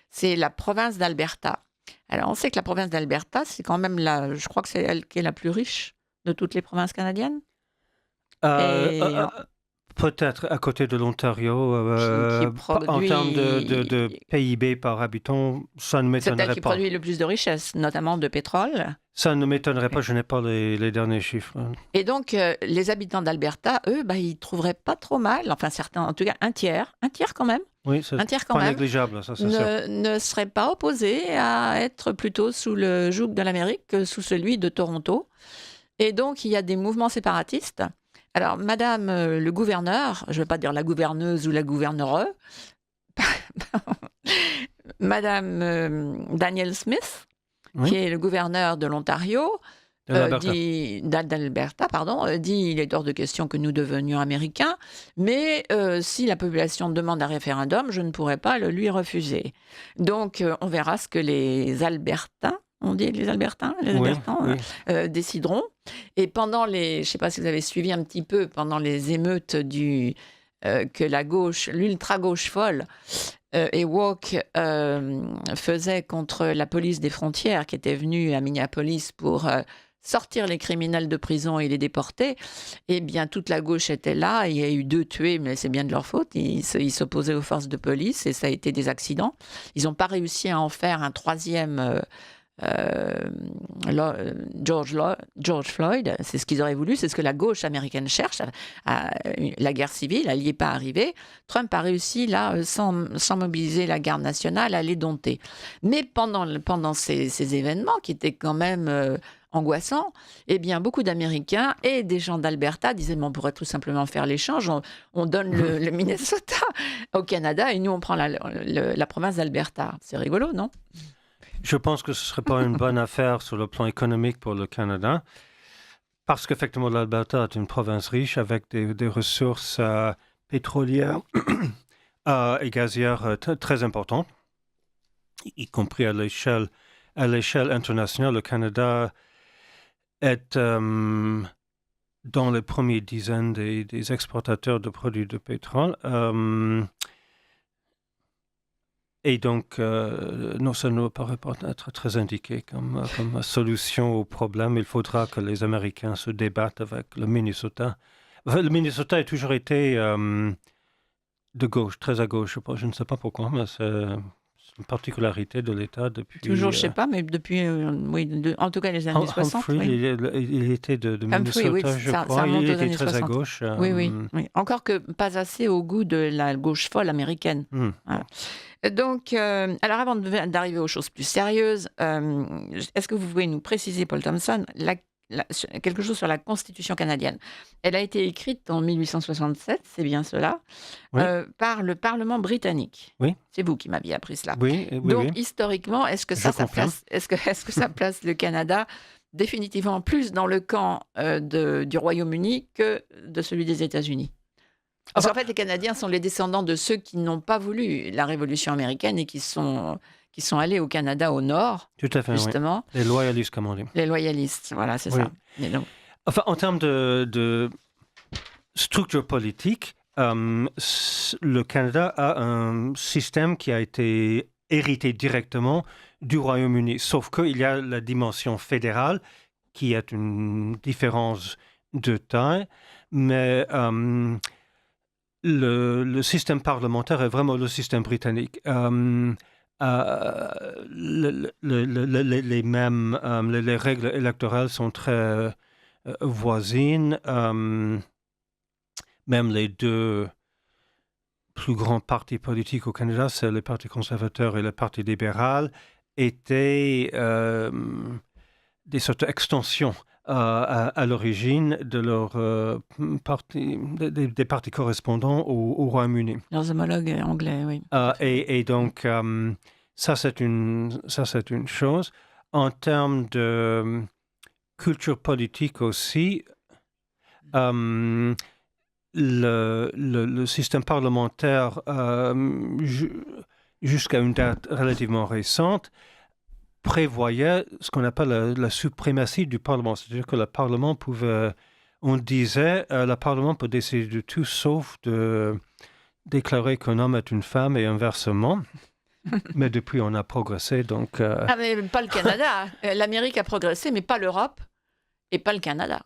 c'est la province d'Alberta. Alors, on sait que la province d'Alberta, c'est quand même je crois que c'est elle qui est la plus riche de toutes les provinces canadiennes. Peut-être à côté de l'Ontario, qui en termes de produit, PIB par habitant, ça ne c'est elle m'étonnerait qui pas. produit le plus de richesses, notamment de pétrole. Ça ne m'étonnerait pas, je n'ai pas les derniers chiffres. Et donc, les habitants d'Alberta, eux, ils trouveraient pas trop mal, enfin certains, en tout cas un tiers quand même, Oui, c'est un tiers quand pas même, négligeable, ça c'est sûr. ne serait pas opposé à être plutôt sous le joug de l'Amérique que sous celui de Toronto. Et donc, il y a des mouvements séparatistes. Alors, madame le gouverneur, je ne vais pas dire la gouverneuse ou la gouverneure, madame Danielle Smith, Oui, qui est le gouverneur de l'Ontario, de l'Alberta. d'Alberta, dit il est hors de question que nous devenions américains, mais si la population demande un référendum, je ne pourrais pas le lui refuser. Donc, on verra ce que les Albertains, on dit les Albertains, Oui, oui. décideront. Et pendant je ne sais pas si vous avez suivi un petit peu, pendant les émeutes que la gauche, l'ultra-gauche folle, et Walk faisait contre la police des frontières qui était venue à Minneapolis pour sortir les criminels de prison et les déporter, eh bien toute la gauche était là, il y a eu 2 tués, mais c'est bien de leur faute, ils s'opposaient aux forces de police et ça a été des accidents. Ils n'ont pas réussi à en faire un troisième George Floyd, c'est ce qu'ils auraient voulu, c'est ce que la gauche américaine cherche. La guerre civile, elle n'y est pas arrivée. Trump a réussi, là, sans mobiliser la garde nationale, à les dompter. Mais pendant ces événements, qui étaient quand même angoissants, eh bien, beaucoup d'Américains et des gens d'Alberta disaient, mais on pourrait tout simplement faire l'échange, on donne le Minnesota au Canada et nous, on prend la province d'Alberta. C'est rigolo, non ? Je pense que ce ne serait pas une bonne affaire sur le plan économique pour le Canada, parce qu'effectivement, l'Alberta est une province riche avec des ressources pétrolières et gazières très importantes, y compris à l'échelle internationale. Le Canada est dans les premières dizaines des exportateurs de produits de pétrole. Et donc, non, ça ne me paraît pas être très indiqué comme solution au problème. Il faudra que les Américains se débattent avec le Minnesota. Enfin, le Minnesota a toujours été de gauche, très à gauche. Je ne sais pas pourquoi, mais c'est une particularité de l'État depuis... Toujours, je ne sais pas, mais depuis, en tout cas les années 60. Humphrey, Oui. il était de Humphrey, Minnesota, oui, je ça crois. remonte Il aux était années très 60. à gauche. Oui. Encore que pas assez au goût de la gauche folle américaine. Voilà. Donc, alors avant d'arriver aux choses plus sérieuses, est-ce que vous pouvez nous préciser, Paul Thompson, quelque chose sur la Constitution canadienne? Elle a été écrite en 1867, c'est bien cela, Oui. par le Parlement britannique. Oui. C'est vous qui m'aviez appris cela. Oui, Donc, oui. historiquement, est-ce que Je ça confirme. place, est-ce que ça place le Canada définitivement plus dans le camp du Royaume-Uni que de celui des États-Unis? Parce qu'en fait, les Canadiens sont les descendants de ceux qui n'ont pas voulu la Révolution américaine et qui sont allés au Canada au nord, Tout à fait, oui. justement. Les loyalistes, comme on dit. Les loyalistes, voilà, c'est Oui. ça. Et donc, Enfin, en termes de structure politique, le Canada a un système qui a été hérité directement du Royaume-Uni, sauf qu'il y a la dimension fédérale qui est une différence de taille, mais le système parlementaire est vraiment le système britannique. Les règles électorales sont très voisines. Même les 2 plus grands partis politiques au Canada, c'est le Parti conservateur et le Parti libéral, étaient des sortes d'extensions à l'origine de leur des partis correspondants au Royaume-Uni. leurs homologues anglais, oui. Et donc, ça c'est une chose. En termes de culture politique aussi, le système parlementaire, jusqu'à une date relativement récente, prévoyait ce qu'on appelle la suprématie du Parlement. C'est-à-dire que le Parlement pouvait, on disait, le Parlement peut décider de tout sauf de déclarer qu'un homme est une femme et inversement. Mais depuis, on a progressé, donc... Ah, mais pas le Canada. L'Amérique a progressé, mais pas l'Europe et pas le Canada.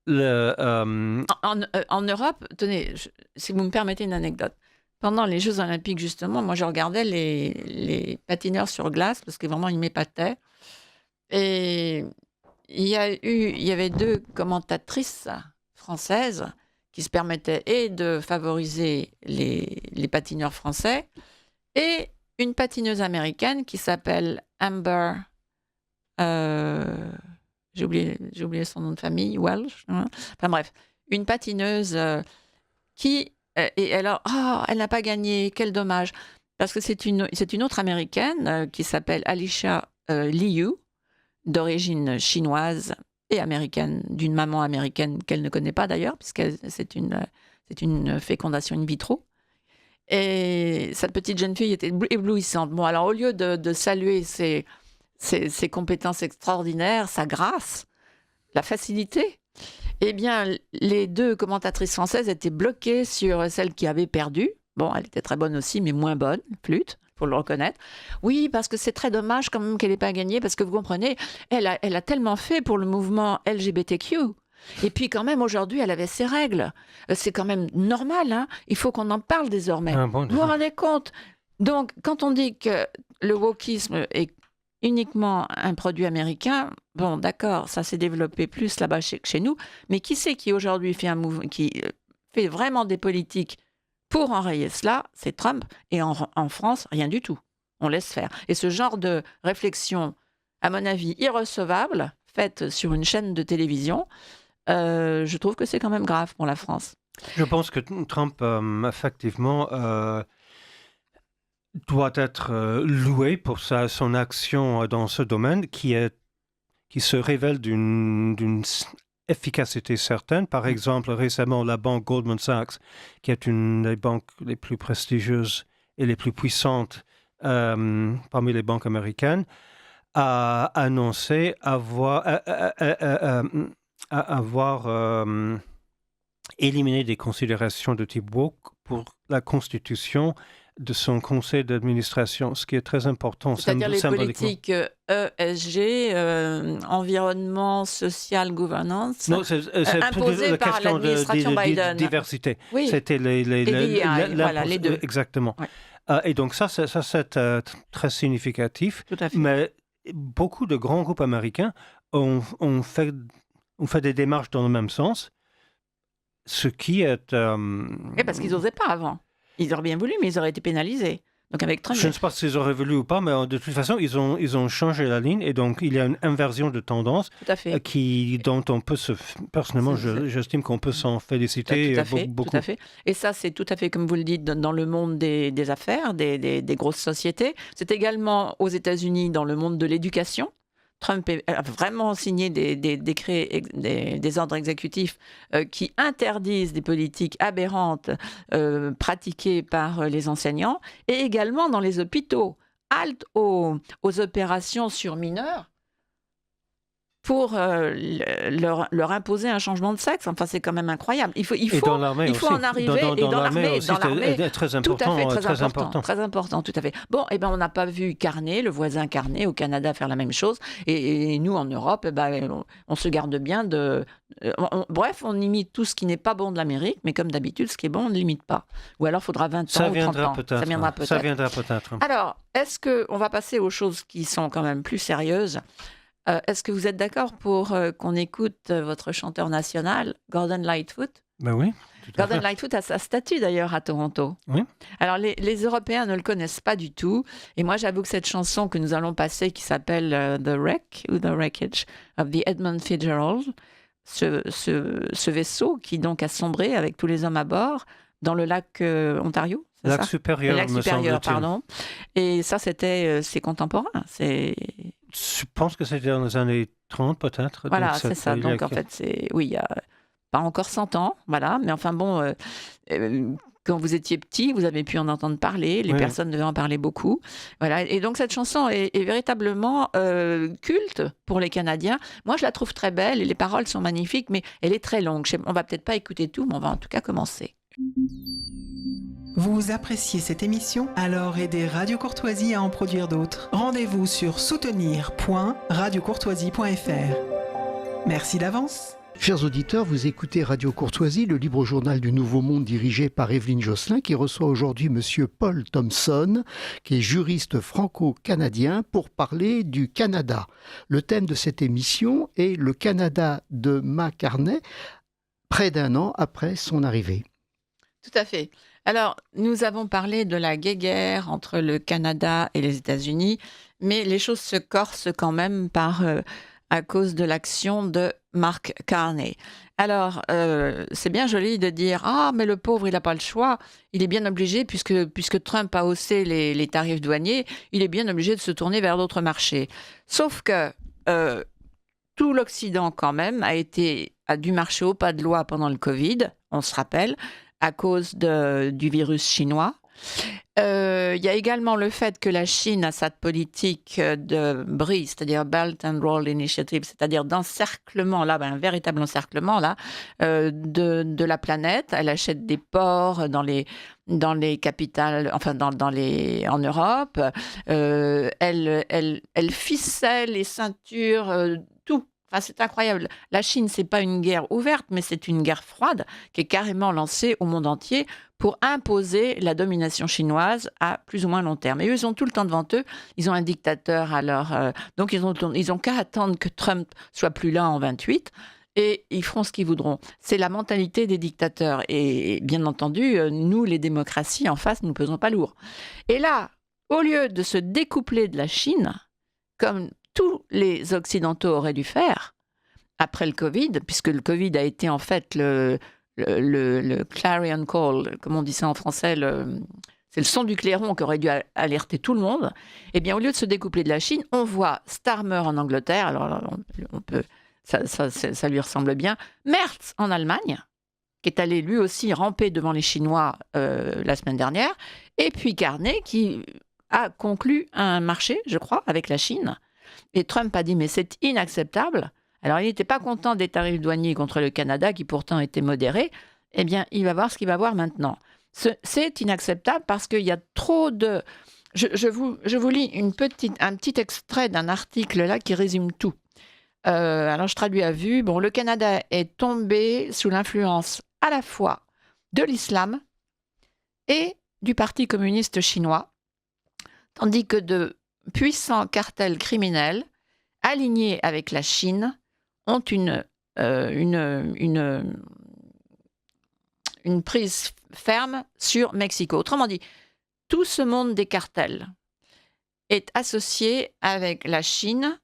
En Europe, tenez, si vous me permettez une anecdote, pendant les Jeux Olympiques, justement, moi, je regardais les patineurs sur glace parce que vraiment, ils m'épataient. Et il y avait 2 commentatrices françaises qui se permettaient et de favoriser les patineurs français et une patineuse américaine qui s'appelle Amber. J'ai oublié son nom de famille, Welsh. Hein. Enfin bref, une patineuse qui. Et alors, elle n'a pas gagné, quel dommage. Parce que c'est une autre américaine qui s'appelle Alicia Liu, d'origine chinoise et américaine, d'une maman américaine qu'elle ne connaît pas d'ailleurs, puisque c'est une fécondation in vitro. Et cette petite jeune fille était éblouissante. Bon, alors au lieu de saluer ses compétences extraordinaires, sa grâce, la facilité, eh bien, les 2 commentatrices françaises étaient bloquées sur celle qui avait perdu. Bon, elle était très bonne aussi, mais moins bonne, flûte, il faut le reconnaître. Oui, parce que c'est très dommage quand même qu'elle n'ait pas gagné, parce que vous comprenez, elle a tellement fait pour le mouvement LGBTQ. Et puis quand même, aujourd'hui, elle avait ses règles. C'est quand même normal, hein. Il faut qu'on en parle désormais. Vous vous rendez compte? Donc, quand on dit que le wokisme est uniquement un produit américain, bon, d'accord, ça s'est développé plus là-bas chez nous, mais qui c'est qui aujourd'hui qui fait vraiment des politiques pour enrayer cela? C'est Trump. Et en France, rien du tout. On laisse faire. Et ce genre de réflexion, à mon avis, irrecevable, faite sur une chaîne de télévision, je trouve que c'est quand même grave pour la France. Je pense que Trump, effectivement, doit être loué pour son action dans ce domaine qui se révèle d'une efficacité certaine. Par exemple, récemment, la banque Goldman Sachs, qui est une des banques les plus prestigieuses et les plus puissantes parmi les banques américaines, a annoncé avoir éliminé des considérations de type woke pour la constitution de son conseil d'administration, ce qui est très important. C'est-à-dire les politiques ESG, environnement, social, gouvernance, non, c'est imposées la par question l'administration Biden. Diversité. Oui. C'était les 2. Exactement. Ouais. Et donc ça c'est très significatif. Tout à fait. Mais beaucoup de grands groupes américains ont fait des démarches dans le même sens, ce qui est... Et parce qu'ils n'osaient pas avant. Ils auraient bien voulu, mais ils auraient été pénalisés. Donc avec Trump, je ne sais pas s'ils auraient voulu ou pas, mais de toute façon, ils ont changé la ligne et donc il y a une inversion de tendance dont on peut personnellement, j'estime qu'on peut s'en féliciter beaucoup. Tout à fait. Et ça, c'est tout à fait, comme vous le dites, dans le monde des affaires, des grosses sociétés. C'est également aux États-Unis dans le monde de l'éducation. Trump a vraiment signé des décrets, des ordres exécutifs qui interdisent des politiques aberrantes pratiquées par les enseignants, et également dans les hôpitaux, halte aux opérations sur mineurs pour leur imposer un changement de sexe. Enfin, c'est quand même incroyable. Il faut en arriver. Dans l'armée aussi, c'est très important. Très important, tout à fait. Bon, on n'a pas vu Carnet, le voisin Carnet, au Canada, faire la même chose. Et nous, en Europe, on se garde bien de... bref, on imite tout ce qui n'est pas bon de l'Amérique, mais comme d'habitude, ce qui est bon, on ne l'imite pas. Ou alors, il faudra 20 ans ou 30 ans. Ça viendra peut-être. Alors, est-ce qu'on va passer aux choses qui sont quand même plus sérieuses? Est-ce que vous êtes d'accord pour qu'on écoute votre chanteur national, Gordon Lightfoot? Ben oui. Gordon Lightfoot a sa statue d'ailleurs à Toronto. Oui. Alors les Européens ne le connaissent pas du tout. Et moi j'avoue que cette chanson que nous allons passer, qui s'appelle The Wreck ou The Wreckage of the Edmund Fitzgerald, ce vaisseau qui donc a sombré avec tous les hommes à bord dans le lac Ontario. Lac supérieur, me semble-t-il. Pardon. Et ça, c'est contemporain. Je pense que c'était dans les années 30 peut-être. Voilà, c'est ça. Donc en fait, il y a pas encore 100 ans, voilà. Mais enfin bon, quand vous étiez petit, vous avez pu en entendre parler. Les personnes devaient en parler beaucoup. Voilà. Et donc cette chanson est véritablement culte pour les Canadiens. Moi, je la trouve très belle et les paroles sont magnifiques, mais elle est très longue. On va peut-être pas écouter tout, mais on va en tout cas commencer. Vous appréciez cette émission? Alors aidez Radio Courtoisie à en produire d'autres. Rendez-vous sur soutenir.radiocourtoisie.fr. Merci d'avance. Chers auditeurs, vous écoutez Radio Courtoisie, le libre journal du Nouveau Monde dirigé par Évelyne Josselin, qui reçoit aujourd'hui Monsieur Paul Thompson, qui est juriste franco-canadien, pour parler du Canada. Le thème de cette émission est le Canada de Macartney, près d'un an après son arrivée. Tout à fait. Alors, nous avons parlé de la guéguerre entre le Canada et les États-Unis, mais les choses se corsent quand même à cause de l'action de Mark Carney. Alors, c'est bien joli de dire « Ah, mais le pauvre, il n'a pas le choix. Il est bien obligé, puisque Trump a haussé les tarifs douaniers, il est bien obligé de se tourner vers d'autres marchés. » Sauf que tout l'Occident, quand même, a dû marcher au pas de loi pendant le Covid, on se rappelle, à cause du virus chinois. Il y a également le fait que la Chine a sa politique de BRI, c'est-à-dire Belt and Road Initiative, c'est-à-dire d'encerclement, là, un véritable encerclement là, de la planète. Elle achète des ports dans les capitales, enfin en Europe. Elle ficelle les ceintures, tout. Enfin, c'est incroyable. La Chine, c'est pas une guerre ouverte, mais c'est une guerre froide qui est carrément lancée au monde entier pour imposer la domination chinoise à plus ou moins long terme. Et eux, ils ont tout le temps devant eux. Ils ont un dictateur à leur... donc, ils ont qu'à attendre que Trump soit plus là en 28 et ils feront ce qu'ils voudront. C'est la mentalité des dictateurs. Et bien entendu, nous, les démocraties en face, nous ne pesons pas lourd. Et là, au lieu de se découpler de la Chine, comme tous les Occidentaux auraient dû faire après le Covid, puisque le Covid a été en fait le clarion call, comme on dit ça en français, c'est le son du clairon qui aurait dû alerter tout le monde. Eh bien, au lieu de se découpler de la Chine, on voit Starmer en Angleterre, alors on peut, ça lui ressemble bien, Merz en Allemagne, qui est allé lui aussi ramper devant les Chinois la semaine dernière, et puis Carney qui a conclu un marché, je crois, avec la Chine. Et Trump a dit, mais c'est inacceptable. Alors, il n'était pas content des tarifs douaniers contre le Canada, qui pourtant étaient modérés. Eh bien, il va voir ce qu'il va voir maintenant. C'est inacceptable parce qu'il y a trop de... Je vous lis un petit extrait d'un article là qui résume tout. Alors, je traduis à vue. Bon, le Canada est tombé sous l'influence à la fois de l'islam et du Parti communiste chinois, tandis que de puissants cartels criminels alignés avec la Chine ont une prise ferme sur Mexico. Autrement dit, tout ce monde des cartels est associé avec la Chine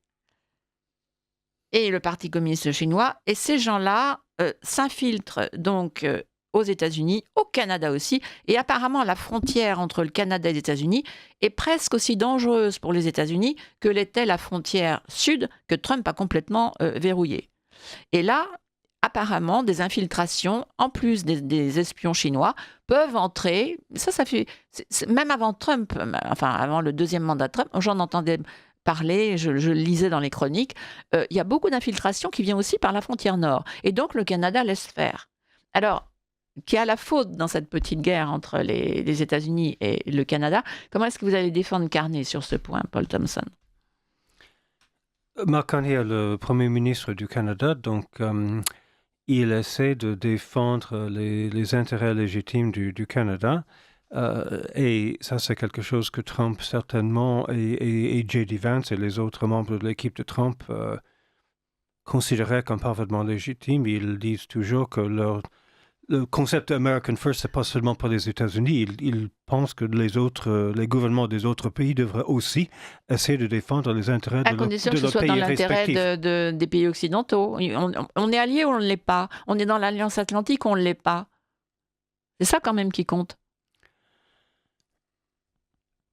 et le Parti communiste chinois, et ces gens-là s'infiltrent donc aux États-Unis, au Canada aussi, et apparemment la frontière entre le Canada et les États-Unis est presque aussi dangereuse pour les États-Unis que l'était la frontière sud que Trump a complètement verrouillée. Et là, apparemment, des infiltrations, en plus des espions chinois, peuvent entrer. Ça fait même avant Trump, enfin avant le deuxième mandat de Trump, j'en entendais parler, je le lisais dans les chroniques. Il y a beaucoup d'infiltrations qui viennent aussi par la frontière nord. Et donc le Canada laisse faire. Alors, qui a la faute dans cette petite guerre entre les États-Unis et le Canada. Comment est-ce que vous allez défendre Carney sur ce point, Paul Thompson? Mark Carney est le Premier ministre du Canada, donc il essaie de défendre les intérêts légitimes du Canada. Et ça, c'est quelque chose que Trump, certainement, et J.D. Vance et les autres membres de l'équipe de Trump considéraient comme parfaitement légitime. Ils disent toujours que le concept American First, c'est pas seulement pour les États-Unis. Ils pensent que les gouvernements des autres pays devraient aussi essayer de défendre les intérêts de leurs pays respectifs. À condition que ce soit dans l'intérêt des pays occidentaux. On est alliés ou on ne l'est pas. On est dans l'Alliance Atlantique ou on ne l'est pas. C'est ça quand même qui compte.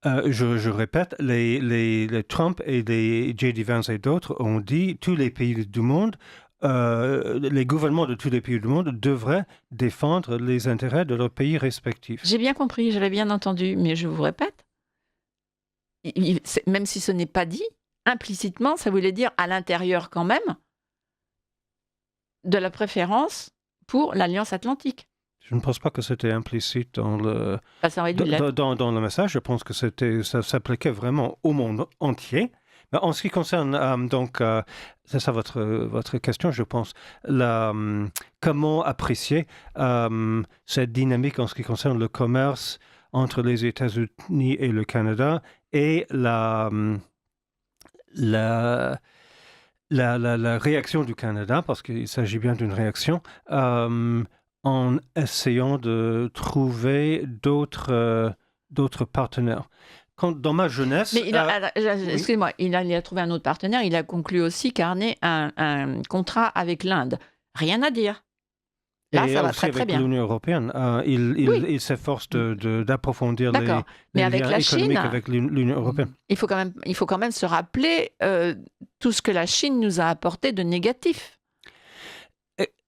Je répète, les Trump et les J.D. Vance et d'autres ont dit tous les pays du monde, les gouvernements de tous les pays du monde devraient défendre les intérêts de leurs pays respectifs. J'ai bien compris, je l'ai bien entendu, mais je vous répète, même si ce n'est pas dit, implicitement, ça voulait dire à l'intérieur quand même de la préférence pour l'Alliance Atlantique. Je ne pense pas que c'était implicite dans le, dans le message. Je pense que ça s'appliquait vraiment au monde entier. Mais en ce qui concerne, c'est ça votre question, je pense, comment apprécier cette dynamique en ce qui concerne le commerce entre les États-Unis et le Canada et la réaction du Canada, parce qu'il s'agit bien d'une réaction, en essayant de trouver d'autres partenaires. Dans ma jeunesse... Mais excusez-moi, il a trouvé un autre partenaire, il a conclu aussi, Carney, un contrat avec l'Inde. Rien à dire. Là, et ça va aussi très très avec bien. l'Union européenne. Il s'efforce d'approfondir les Mais avec liens la économiques Chine, avec l'Union européenne. il faut quand même se rappeler tout ce que la Chine nous a apporté de négatif.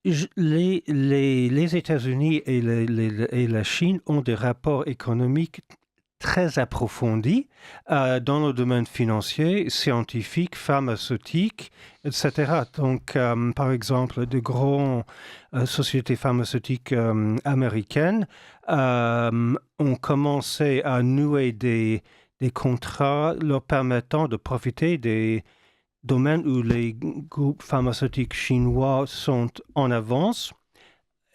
Les États-Unis et la Chine ont des rapports économiques très approfondis dans le domaine financier, scientifique, pharmaceutique, etc. Donc, par exemple, de grandes sociétés pharmaceutiques américaines ont commencé à nouer des contrats leur permettant de profiter des domaines où les groupes pharmaceutiques chinois sont en avance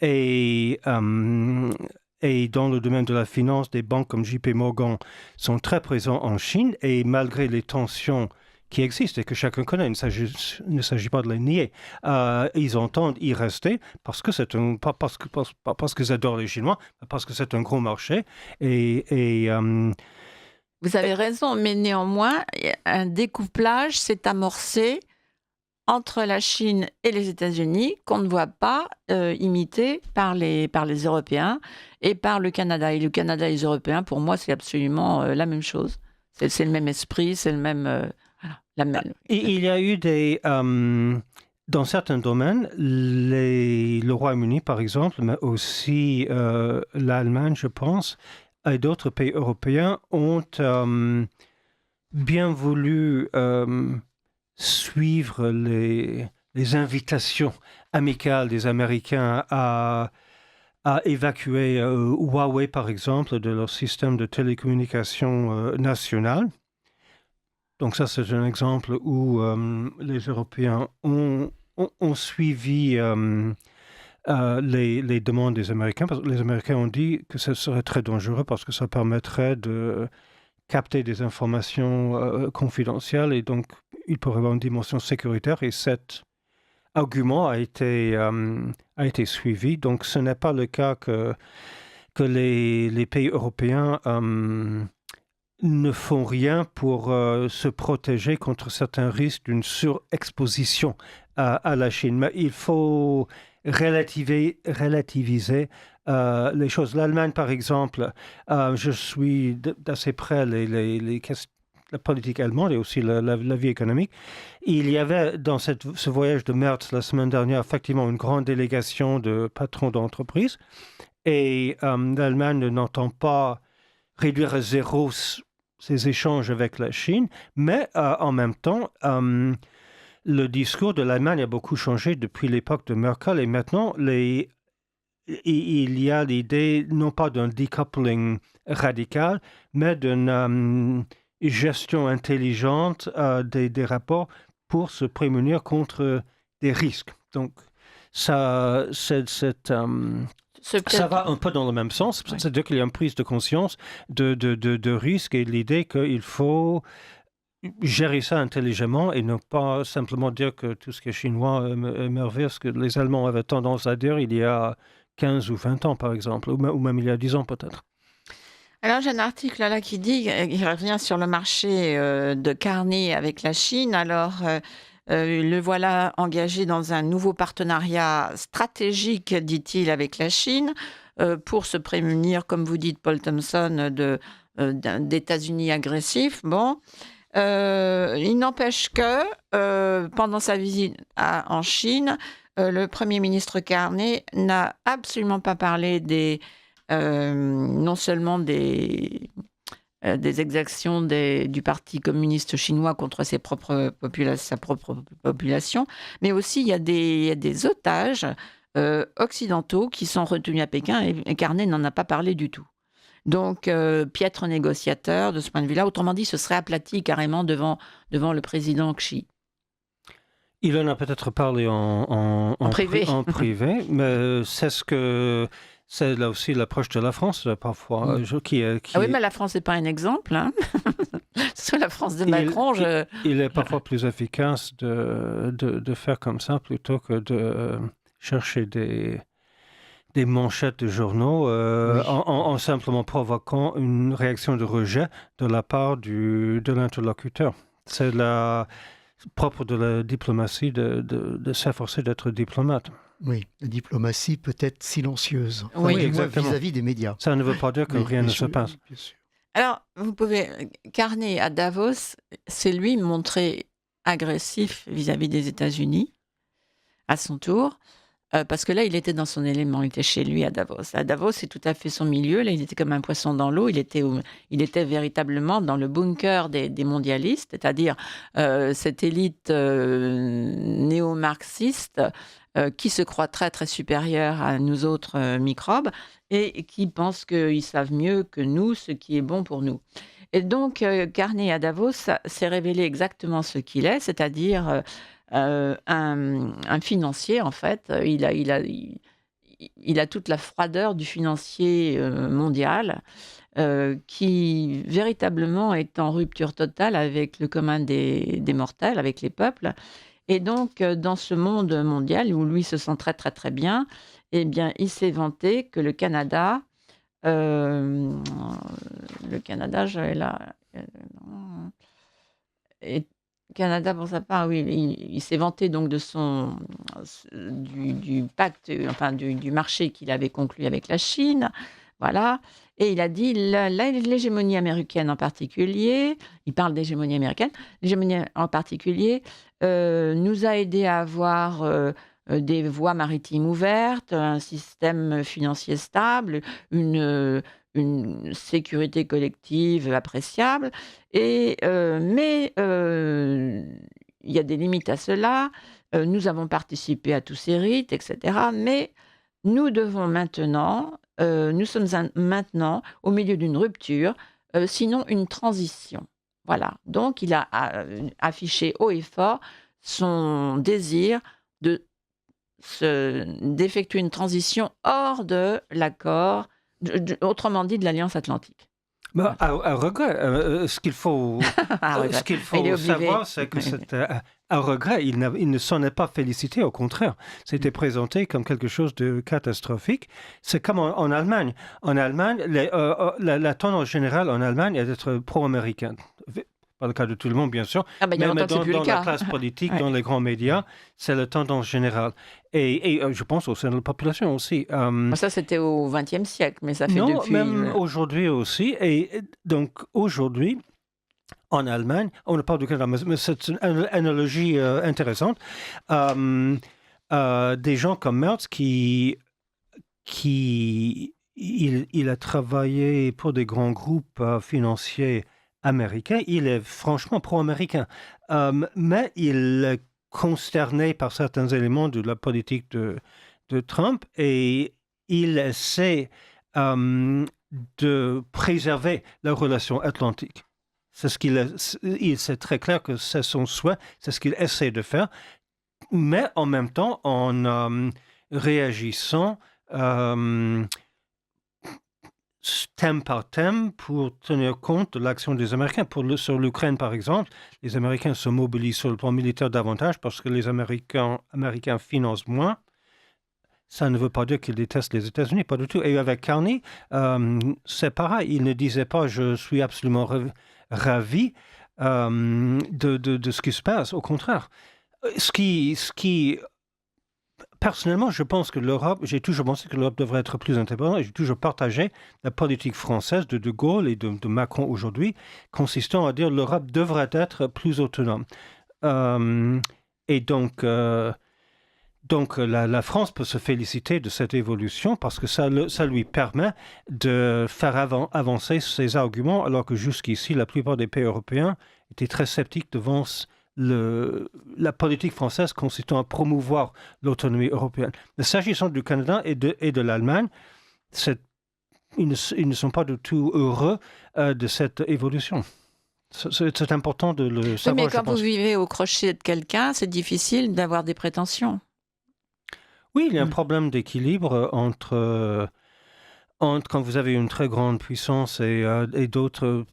et dans le domaine de la finance, des banques comme JP Morgan sont très présents en Chine et malgré les tensions qui existent et que chacun connaît, il ne s'agit pas de les nier, ils entendent y rester parce que pas parce qu'ils adorent les Chinois, mais parce que c'est un gros marché Vous avez raison, mais néanmoins, un découplage s'est amorcé entre la Chine et les États-Unis qu'on ne voit pas imité par les Européens et par le Canada. Et le Canada et les Européens, pour moi, c'est absolument la même chose. C'est le même esprit, c'est le même... Il y a eu dans certains domaines, le Royaume-Uni, par exemple, mais aussi l'Allemagne, je pense, et d'autres pays européens ont bien voulu suivre les invitations amicales des Américains à évacuer Huawei, par exemple, de leur système de télécommunication national. Donc ça, c'est un exemple où les Européens ont suivi les demandes des Américains, parce que les Américains ont dit que ce serait très dangereux parce que ça permettrait de capter des informations confidentielles et donc il pourrait avoir une dimension sécuritaire et cet argument a été suivi. Donc ce n'est pas le cas que les pays européens ne font rien pour se protéger contre certains risques d'une surexposition à la Chine. Mais il faut relativiser les choses. L'Allemagne, par exemple, je suis d'assez près la politique allemande et aussi la vie économique. Il y avait dans ce voyage de Merz la semaine dernière effectivement une grande délégation de patrons d'entreprises et l'Allemagne n'entend pas réduire à zéro ses échanges avec la Chine, mais en même temps, le discours de l'Allemagne a beaucoup changé depuis l'époque de Merkel et maintenant, il y a l'idée non pas d'un decoupling radical, mais d'une gestion intelligente des rapports pour se prémunir contre des risques. Donc, ça va un peu dans le même sens, oui. C'est-à-dire qu'il y a une prise de conscience de risque et l'idée qu'il faut gérer ça intelligemment et ne pas simplement dire que tout ce qui est chinois est merveilleux, ce que les Allemands avaient tendance à dire il y a 15 ou 20 ans, par exemple, ou même il y a 10 ans peut-être. Alors, j'ai un article là qui dit, il revient sur le marché de Carney avec la Chine. Alors, le voilà engagé dans un nouveau partenariat stratégique, dit-il, avec la Chine, pour se prémunir, comme vous dites, Paul Thompson, d'États-Unis agressifs. Bon, il n'empêche que, pendant sa visite en Chine, le Premier ministre Carney n'a absolument pas parlé non seulement des exactions du Parti communiste chinois contre sa propre population, mais aussi il y a des otages occidentaux qui sont retenus à Pékin et Carney n'en a pas parlé du tout. Donc, piètre négociateur de ce point de vue-là. Autrement dit, ce serait aplati carrément devant le président Xi. Il en a peut-être parlé en privé. En privé, mais c'est là aussi l'approche de la France, parfois. Ah oui, mais la France n'est pas un exemple. Hein. Sur la France de Macron, il est parfois plus efficace de faire comme ça plutôt que de chercher des manchettes de journaux en simplement provoquant une réaction de rejet de la part de l'interlocuteur. C'est propre de la diplomatie de s'efforcer d'être diplomate. Oui, la diplomatie peut être silencieuse. Oui, exactement. Vis-à-vis des médias. Ça ne veut pas dire que rien ne se passe. Bien sûr. Alors, vous pouvez... Carney, à Davos, c'est lui montré agressif vis-à-vis des États-Unis, à son tour, parce que là, il était dans son élément, il était chez lui à Davos. À Davos, c'est tout à fait son milieu. Là, il était comme un poisson dans l'eau. Il était véritablement dans le bunker des mondialistes, c'est-à-dire cette élite néo-marxiste qui se croit très, très supérieure à nous autres microbes et qui pense qu'ils savent mieux que nous ce qui est bon pour nous. Et donc, Carney à Davos s'est révélé exactement ce qu'il est, c'est-à-dire un financier, en fait. Il a toute la froideur du financier mondial qui, véritablement, est en rupture totale avec le commun des mortels, avec les peuples. Et donc, dans ce monde mondial où lui se sent très, très, très bien, eh bien, il s'est vanté que le Canada, j'avais là, et Canada, pour sa part, oui, il s'est vanté donc de du pacte, enfin du marché qu'il avait conclu avec la Chine, voilà. Et il a dit l'hégémonie américaine en particulier, il parle d'hégémonie américaine, l'hégémonie en particulier nous a aidé à avoir des voies maritimes ouvertes, un système financier stable, une sécurité collective appréciable. Mais il y a des limites à cela. Nous avons participé à tous ces rites, etc. Mais nous devons maintenant, nous sommes maintenant au milieu d'une rupture, sinon une transition. Voilà. Donc, il a affiché haut et fort son désir d'effectuer une transition hors de l'accord, autrement dit de l'Alliance Atlantique. Bah, à regret, ce qu'il faut savoir, c'est que à regret, il ne s'en est pas félicité, au contraire. C'était présenté comme quelque chose de catastrophique. C'est comme en Allemagne. En Allemagne, la tendance générale en Allemagne est d'être pro-américaine. Pas le cas de tout le monde, bien sûr, mais dans la classe politique, dans les grands médias, c'est la tendance générale. Et je pense au sein de la population aussi. Ça, c'était au XXe siècle, mais ça fait non, depuis... même aujourd'hui aussi. Et donc, aujourd'hui, en Allemagne, on ne parle du Canada, mais c'est une analogie intéressante. Des gens comme Merz il a travaillé pour des grands groupes financiers américain, il est franchement pro-américain, mais il est consterné par certains éléments de la politique de Trump et il essaie de préserver la relation atlantique. C'est très clair que c'est son souhait, c'est ce qu'il essaie de faire, mais en même temps en réagissant thème par thème pour tenir compte de l'action des Américains. Sur l'Ukraine, par exemple, les Américains se mobilisent sur le plan militaire davantage parce que les Américains financent moins. Ça ne veut pas dire qu'ils détestent les États-Unis, pas du tout. Et avec Carney, c'est pareil. Il ne disait pas « je suis absolument ravi de ce qui se passe ». Au contraire. Ce qui Personnellement, je pense que j'ai toujours pensé que l'Europe devrait être plus indépendante et j'ai toujours partagé la politique française de Gaulle et de Macron aujourd'hui, consistant à dire que l'Europe devrait être plus autonome. Et donc la France peut se féliciter de cette évolution parce que ça lui permet de faire avancer ses arguments, alors que jusqu'ici, la plupart des pays européens étaient très sceptiques devant la politique française consistant à promouvoir l'autonomie européenne. Mais s'agissant du Canada et de l'Allemagne, ils ne sont pas du tout heureux de cette évolution. C'est important de le Oui, savoir, mais je quand vous pense. vivez au crochet de quelqu'un, c'est difficile d'avoir des prétentions. Oui, il y a un Mm. problème d'équilibre entre quand vous avez une très grande puissance et d'autres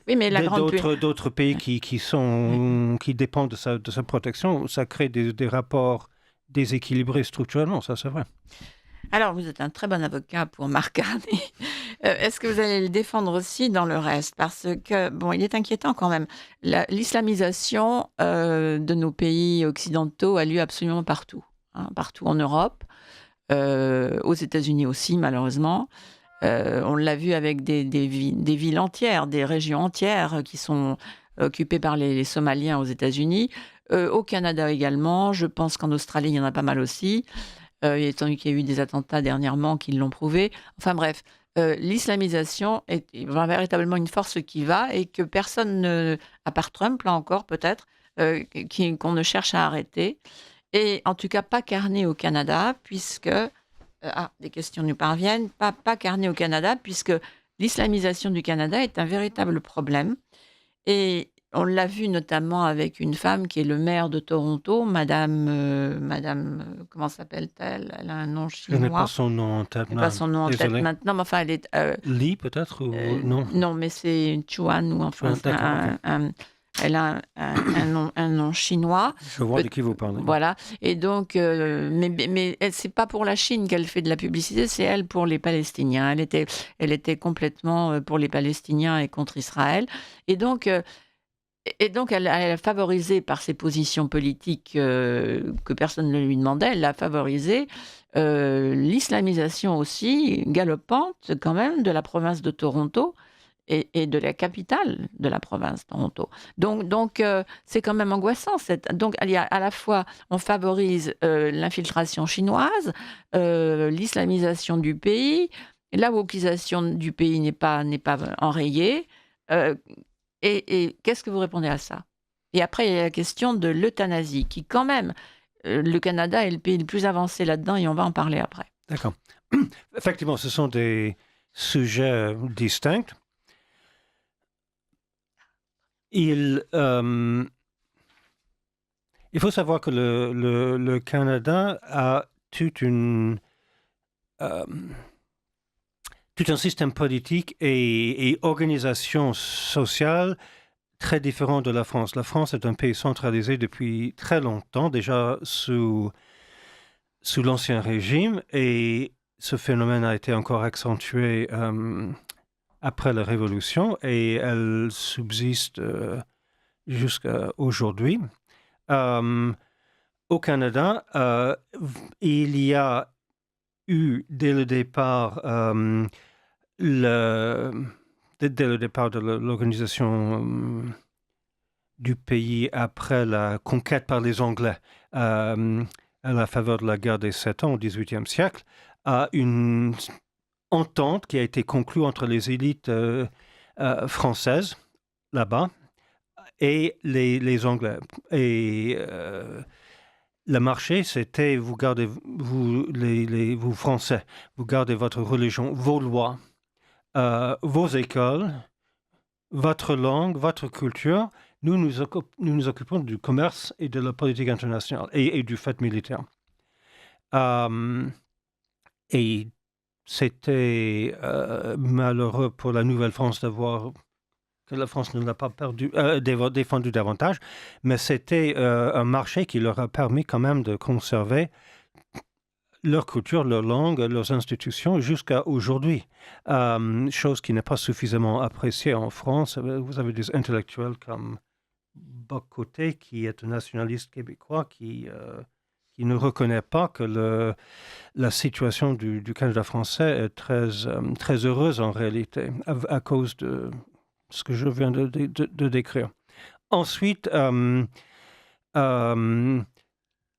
Oui, mais la grande d'autres pays qui dépendent de sa protection, ça crée des rapports déséquilibrés structurellement, ça c'est vrai. Alors, vous êtes un très bon avocat pour Marc Carnet. Est-ce que vous allez le défendre aussi dans le reste? Parce que, bon, il est inquiétant quand même. L'islamisation de nos pays occidentaux a lieu absolument partout, hein, partout en Europe, aux États-Unis aussi, malheureusement. On l'a vu avec des villes entières, des régions entières qui sont occupées par les Somaliens aux États-Unis. Au Canada également. Je pense qu'en Australie, il y en a pas mal aussi. Étant donné qu'il y a eu des attentats dernièrement qui l'ont prouvé. Enfin bref, l'islamisation est véritablement une force qui va et que personne, à part Trump, là encore peut-être, qu'on ne cherche à arrêter. Et en tout cas, pas carné au Canada, puisque... des questions nous parviennent. Pas carné au Canada, puisque l'islamisation du Canada est un véritable problème. Et on l'a vu notamment avec une femme qui est le maire de Toronto, comment s'appelle-t-elle? Elle a un nom Je n'ai pas chinois. son nom en tête. Je n'ai pas son nom en tête Désolé. maintenant, mais enfin, elle est... Lee peut-être ou non? non, mais c'est une Chuan ou enfin, Chuan, d'accord, ok. elle a un nom chinois. Je vois de qui vous parlez. Voilà. Et donc, mais c'est pas pour la Chine qu'elle fait de la publicité, c'est elle pour les Palestiniens. Elle était complètement pour les Palestiniens et contre Israël. Et donc, elle a favorisé par ses positions politiques que personne ne lui demandait, elle a favorisé l'islamisation aussi galopante quand même de la province de Toronto et de la capitale de la province, Toronto. Donc c'est quand même angoissant. Donc, il y a à la fois, on favorise l'infiltration chinoise, l'islamisation du pays, la wokisation du pays n'est pas enrayée. Et qu'est-ce que vous répondez à ça? Et après, il y a la question de l'euthanasie, qui quand même, le Canada est le pays le plus avancé là-dedans, et on va en parler après. D'accord. Effectivement, ce sont des sujets distincts. Il faut savoir que le Canada a tout un système politique et organisation sociale très différent de la France. La France est un pays centralisé depuis très longtemps, déjà sous l'Ancien Régime, et ce phénomène a été encore accentué après la Révolution, et elle subsiste jusqu'à aujourd'hui. Au Canada, il y a eu dès le départ de l'organisation du pays après la conquête par les Anglais à la faveur de la guerre des 7 ans au XVIIIe siècle, à une entente qui a été conclue entre les élites françaises là-bas et les Anglais. Et le marché, c'était vous Français, vous gardez votre religion, vos lois, vos écoles, votre langue, votre culture. Nous nous occupons du commerce et de la politique internationale et du fait militaire. Et c'était malheureux pour la Nouvelle-France de voir que la France ne l'a pas défendu davantage, mais c'était un marché qui leur a permis quand même de conserver leur culture, leur langue, leurs institutions jusqu'à aujourd'hui. Chose qui n'est pas suffisamment appréciée en France. Vous avez des intellectuels comme Bock-Côté, qui est un nationaliste québécois qui ne reconnaît pas que la situation du Canada français est très heureuse en réalité, à cause de ce que je viens de décrire. Ensuite,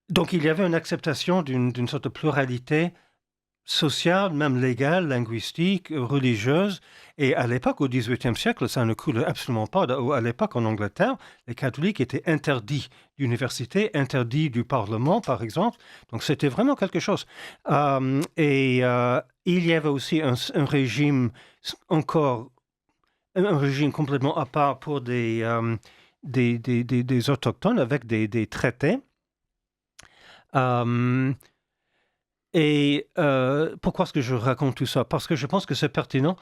donc il y avait une acceptation d'une sorte de pluralité sociale, même légale, linguistique, religieuse. Et à l'époque, au XVIIIe siècle, ça ne coule absolument pas. À l'époque, en Angleterre, les catholiques étaient interdits d'université, interdits du Parlement, par exemple. Donc, c'était vraiment quelque chose. Il y avait aussi un régime encore, un régime complètement à part pour des autochtones avec des traités. Pourquoi est-ce que je raconte tout ça? Parce que je pense que c'est pertinent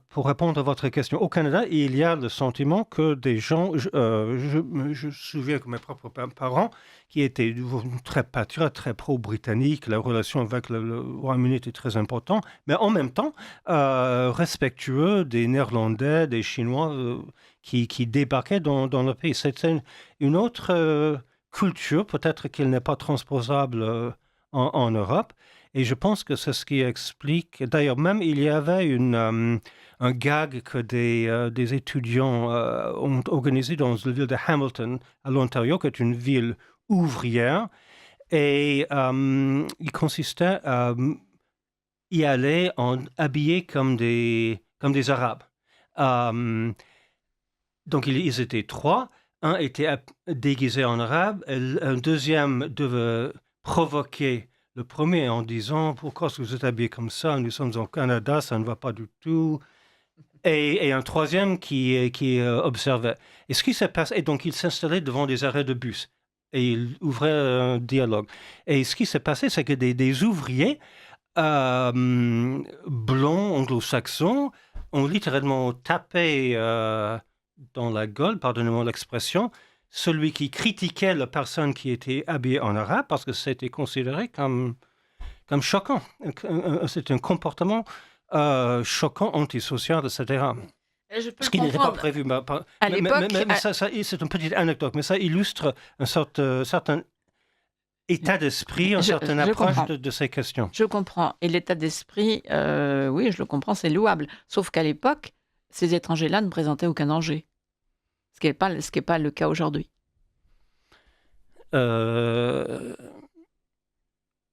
pour répondre à votre question. Au Canada, il y a le sentiment que des gens, je me souviens que mes propres parents, qui étaient très patriotes, très pro-britanniques, la relation avec le Royaume-Uni était très importante, mais en même temps, respectueux des Néerlandais, des Chinois qui débarquaient dans le pays. C'était une autre culture, peut-être qu'elle n'est pas transposable en Europe. Et je pense que c'est ce qui explique. D'ailleurs, même il y avait un gag que des étudiants ont organisé dans la ville de Hamilton, à l'Ontario, qui est une ville ouvrière. Et il consistait à y aller habillés comme des Arabes. Donc, ils étaient 3. Un était déguisé en arabe. Un deuxième devait provoquer le premier en disant « Pourquoi est-ce que vous êtes habillé comme ça? Nous sommes au Canada, ça ne va pas du tout. » Et un troisième qui observait. Et ce qui s'est passé, et donc il s'installait devant des arrêts de bus et il ouvrait un dialogue. Et ce qui s'est passé, c'est que des ouvriers blonds, anglo-saxons, ont littéralement tapé dans la gueule, pardonnez-moi l'expression, celui qui critiquait la personne qui était habillée en arabe parce que c'était considéré comme choquant. C'est un comportement choquant, antisocial, etc. Ce qui n'était pas prévu. À l'époque, mais ça, c'est une petite anecdote, mais ça illustre un certain état d'esprit, une certaine approche de ces questions. Je comprends. Et l'état d'esprit, oui, je le comprends, c'est louable. Sauf qu'à l'époque, ces étrangers-là ne présentaient aucun danger. Ce qui n'est pas le cas aujourd'hui.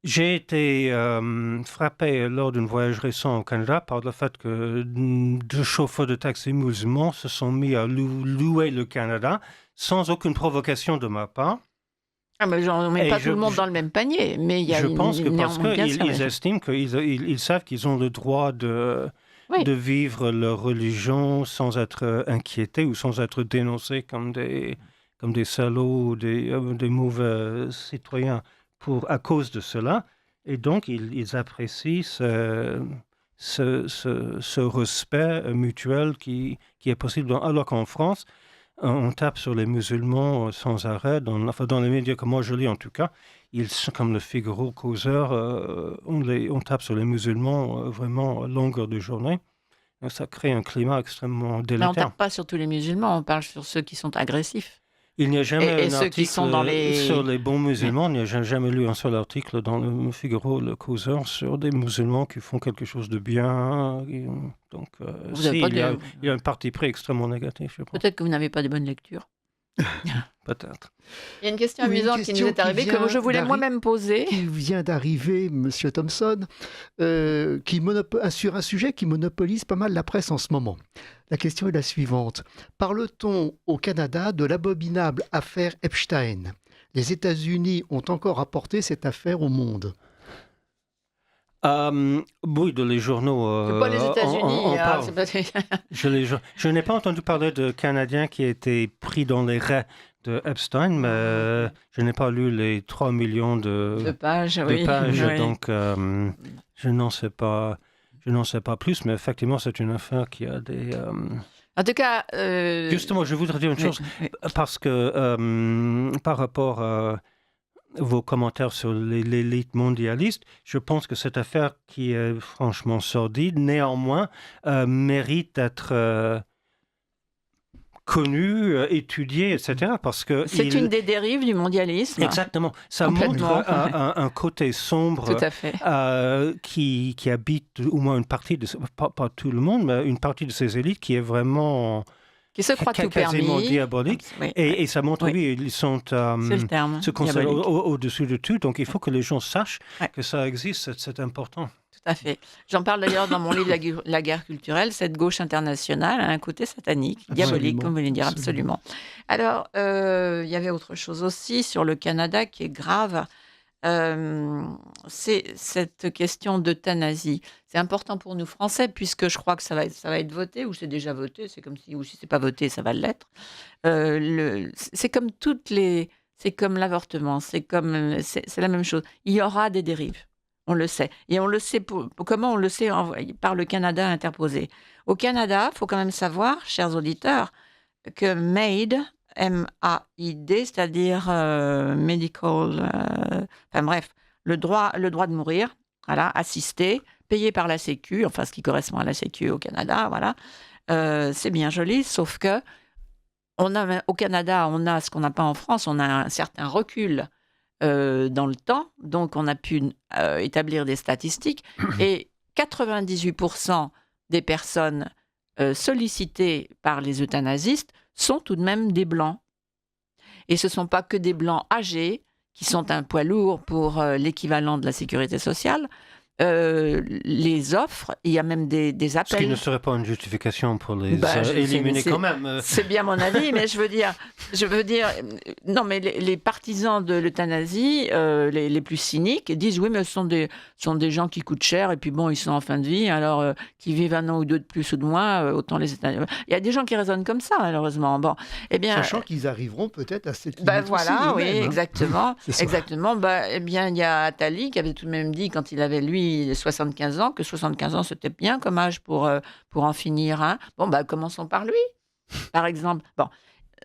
J'ai été frappé lors d'un voyage récent au Canada par le fait que 2 chauffeurs de taxi musulmans se sont mis à louer le Canada sans aucune provocation de ma part. Ah, mais on ne met pas tout le monde dans le même panier, mais il y a je pense que parce qu'ils ils estiment qu'ils savent qu'ils ont le droit de vivre leur religion sans être inquiétés ou sans être dénoncés comme des salauds ou des mauvais citoyens à cause de cela. Et donc, ils apprécient ce respect mutuel qui est possible. Alors qu'en France, on tape sur les musulmans sans arrêt. Dans les médias que moi je lis, en tout cas, ils sont comme le Figaro, Causeur, on tape sur les musulmans vraiment à longueur de journée. Donc, ça crée un climat extrêmement délétère. Mais on ne tape pas sur tous les musulmans, on parle sur ceux qui sont agressifs. Il n'y a jamais et un ceux qui article sont dans sur les bons musulmans. Il n'y a jamais lu un seul article dans le Figaro, le Causeur, sur des musulmans qui font quelque chose de bien. Donc, il y a un parti pris extrêmement négatif, je pense. Peut-être que vous n'avez pas de bonnes lectures. Peut-être. Il y a une question amusante qui nous est arrivée, que je voulais moi-même poser. Qui vient d'arriver, Monsieur Thomson, sur un sujet qui monopolise pas mal la presse en ce moment. La question est la suivante. Parle-t-on au Canada de l'abominable affaire Epstein? Les États-Unis ont encore apporté cette affaire au monde. Oui, les journaux. C'est pas les États-Unis. Je n'ai pas entendu parler de Canadiens qui étaient pris dans les raies de Epstein, mais je n'ai pas lu les 3 millions de pages. Oui. Donc je n'en sais pas plus, mais effectivement, c'est une affaire qui a des. En tout cas, justement, je voudrais dire une chose parce que par rapport à vos commentaires sur l'élite mondialiste, je pense que cette affaire qui est franchement sordide, néanmoins, mérite d'être connue, étudiée, etc. Parce que c'est une des dérives du mondialisme. Exactement. Ça montre un côté sombre. Tout à fait. Qui habite au moins une partie pas tout le monde, mais une partie de ces élites qui est vraiment. Qui se croient tout quasiment permis. diabolique. Oui. Et ça montre, oui, ils sont c'est le terme, se considèrent au-dessus de tout. Donc, il faut que les gens sachent que ça existe, c'est important. tout à fait. J'en parle d'ailleurs dans mon livre La guerre culturelle. Cette gauche internationale a un côté satanique, diabolique, comme vous voulez dire, absolument. Alors, il y avait autre chose aussi sur le Canada qui est grave. C'est cette question d'euthanasie. C'est important pour nous Français, puisque je crois que ça va être voté, ou c'est déjà voté, c'est comme si, ou si c'est pas voté, ça va l'être. C'est comme c'est comme l'avortement, c'est la même chose. Il y aura des dérives, on le sait. Et on le sait, comment on le sait par le Canada interposé. Au Canada, il faut quand même savoir, chers auditeurs, que MAID, M-A-I-D, c'est-à-dire medical, enfin bref, le droit de mourir, voilà, assisté, payé par la Sécu, enfin ce qui correspond à la Sécu au Canada, voilà, c'est bien joli, sauf que au Canada, on a ce qu'on n'a pas en France, on a un certain recul dans le temps, donc on a pu établir des statistiques, et 98% des personnes sollicitées par les euthanasistes sont tout de même des Blancs. Et ce ne sont pas que des Blancs âgés, qui sont un poids lourd pour l'équivalent de la sécurité sociale. Les offres, il y a même des appels. Ce qui ne serait pas une justification pour les éliminer quand même. C'est bien mon avis, mais je veux dire, non, mais les partisans de l'euthanasie, les plus cyniques, disent oui, mais ce sont des gens qui coûtent cher, et puis bon, ils sont en fin de vie, alors qu'ils vivent un an ou deux de plus ou de moins, autant les euthanasie. Il y a des gens qui raisonnent comme ça, malheureusement. Bon, eh bien, sachant qu'ils arriveront peut-être à cette limite voilà, aussi, oui, même, exactement. C'est Exactement. Eh bien, il y a Attali qui avait tout de même dit, quand il avait, lui, 75 ans, que 75 ans, c'était bien comme âge pour en finir. Hein. Bon, commençons par lui, par exemple. Bon,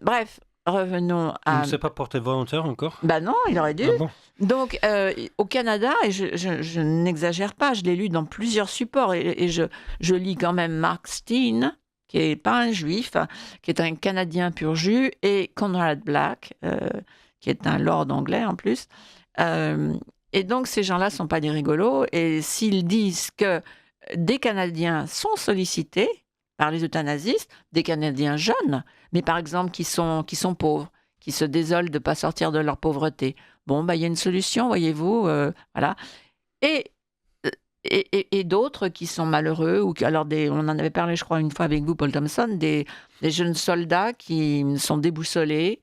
bref, revenons à... Il ne s'est pas porté volontaire encore? Non, il aurait dû. Ah bon? Donc, au Canada, et je n'exagère pas, je l'ai lu dans plusieurs supports, et je lis quand même Mark Steen, qui n'est pas un juif, qui est un Canadien pur jus, et Conrad Black, qui est un lord anglais en plus. Et donc, ces gens-là ne sont pas des rigolos. Et s'ils disent que des Canadiens sont sollicités par les euthanasistes, des Canadiens jeunes, mais par exemple qui sont pauvres, qui se désolent de ne pas sortir de leur pauvreté, bon, il y a une solution, voyez-vous, voilà. Et d'autres qui sont malheureux, on en avait parlé, je crois, une fois avec vous, Paul Thompson, des jeunes soldats qui sont déboussolés,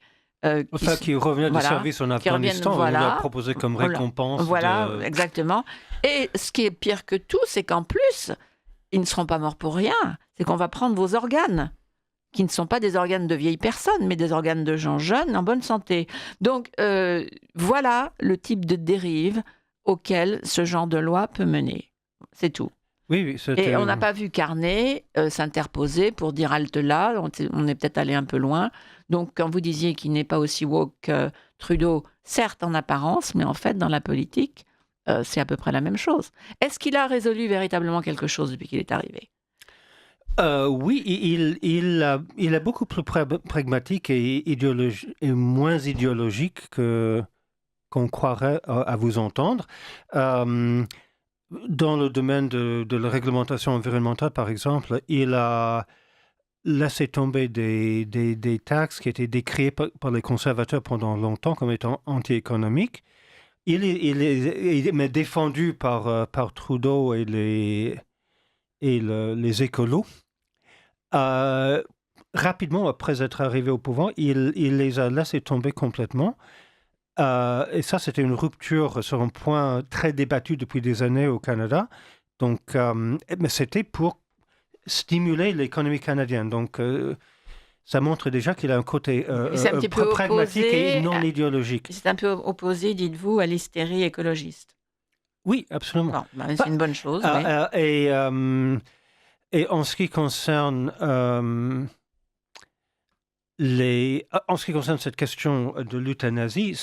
qui revenaient du service en Afghanistan, on leur a proposé comme récompense. Voilà, exactement. Et ce qui est pire que tout, c'est qu'en plus, ils ne seront pas morts pour rien. C'est qu'on va prendre vos organes, qui ne sont pas des organes de vieilles personnes, mais des organes de gens jeunes, en bonne santé. Donc, voilà le type de dérive auquel ce genre de loi peut mener. C'est tout. Oui, et on n'a pas vu Carnet s'interposer pour dire halte là, on est peut-être allé un peu loin. Donc, quand vous disiez qu'il n'est pas aussi woke que Trudeau, certes en apparence, mais en fait, dans la politique, c'est à peu près la même chose. Est-ce qu'il a résolu véritablement quelque chose depuis qu'il est arrivé? Oui, il est beaucoup plus pragmatique et moins idéologique qu'on croirait à vous entendre. Dans le domaine de la réglementation environnementale, par exemple, il a laissé tomber des taxes qui étaient décriées par les conservateurs pendant longtemps comme étant anti-économiques. Il est défendu par Trudeau et les écolos. Rapidement, après être arrivé au pouvoir, il les a laissés tomber complètement. Et ça, c'était une rupture sur un point très débattu depuis des années au Canada. Donc, mais c'était pour stimuler l'économie canadienne. Donc, ça montre déjà qu'il a un côté pragmatique et non idéologique. C'est un peu opposé, dites-vous, à l'hystérie écologiste. Oui, absolument. Bon, c'est une bonne chose. Et en ce qui concerne cette question de l'euthanasie,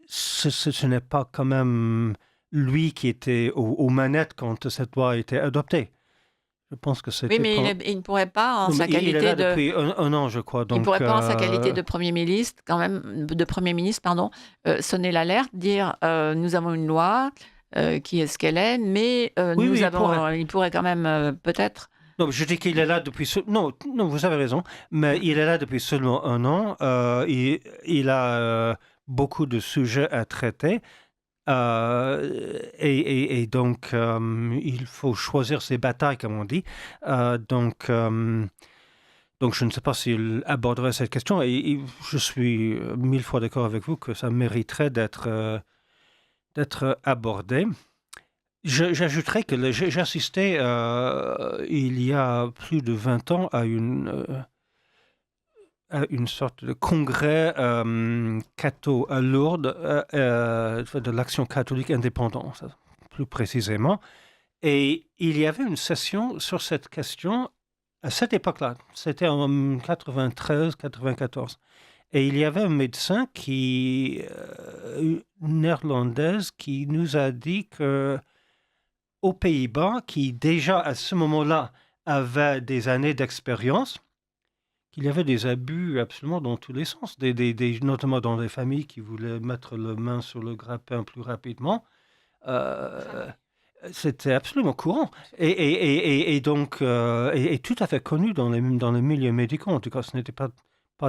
ce n'est pas quand même lui qui était aux manettes quand cette loi a été adoptée. Je pense que c'était... Oui, mais il ne pourrait pas, en sa qualité il est là depuis un an, je crois. Donc, il ne pourrait pas, en sa qualité de Premier ministre, sonner l'alerte, dire nous avons une loi qui est ce qu'elle est, mais il pourrait quand même peut-être... Non, je dis qu'il est là depuis... Non, vous avez raison, mais il est là depuis seulement un an. Il a beaucoup de sujets à traiter. Et donc, il faut choisir ses batailles, comme on dit. Donc, je ne sais pas s'il aborderait cette question. Et je suis 1000 fois d'accord avec vous que ça mériterait d'être abordé. J'ajouterais que j'ai assisté il y a plus de 20 ans à une sorte de congrès catho à Lourdes de l'Action catholique indépendante, plus précisément. Et il y avait une session sur cette question à cette époque-là. C'était en 93-94. Et il y avait un médecin néerlandaise qui nous a dit que aux Pays-Bas, qui déjà à ce moment-là avait des années d'expérience, qu'il y avait des abus absolument dans tous les sens, notamment dans des familles qui voulaient mettre la main sur le grappin plus rapidement. C'était absolument courant et donc tout à fait connu dans les milieux médicaux. En tout cas, ce n'était pas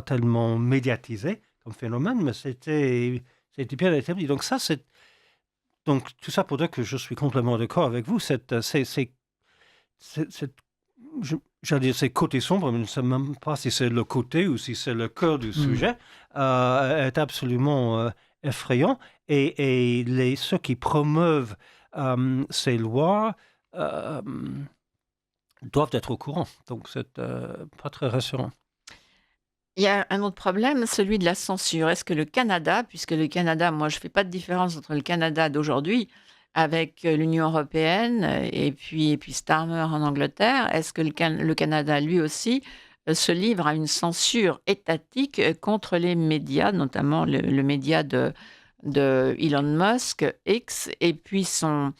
tellement médiatisé comme phénomène, mais c'était bien établi. Donc donc tout ça pour dire que je suis complètement d'accord avec vous. J'allais dire c'est côté sombre, mais je ne sais même pas si c'est le côté ou si c'est le cœur du sujet, est absolument effrayant. Et ceux qui promeuvent ces lois doivent être au courant. Donc, c'est pas très rassurant. Il y a un autre problème, celui de la censure. Est-ce que le Canada, puisque le Canada, moi je ne fais pas de différence entre le Canada d'aujourd'hui avec l'Union européenne et puis Starmer en Angleterre, est-ce que le Canada, lui aussi, se livre à une censure étatique contre les médias, notamment le média de Elon Musk, X, et puis son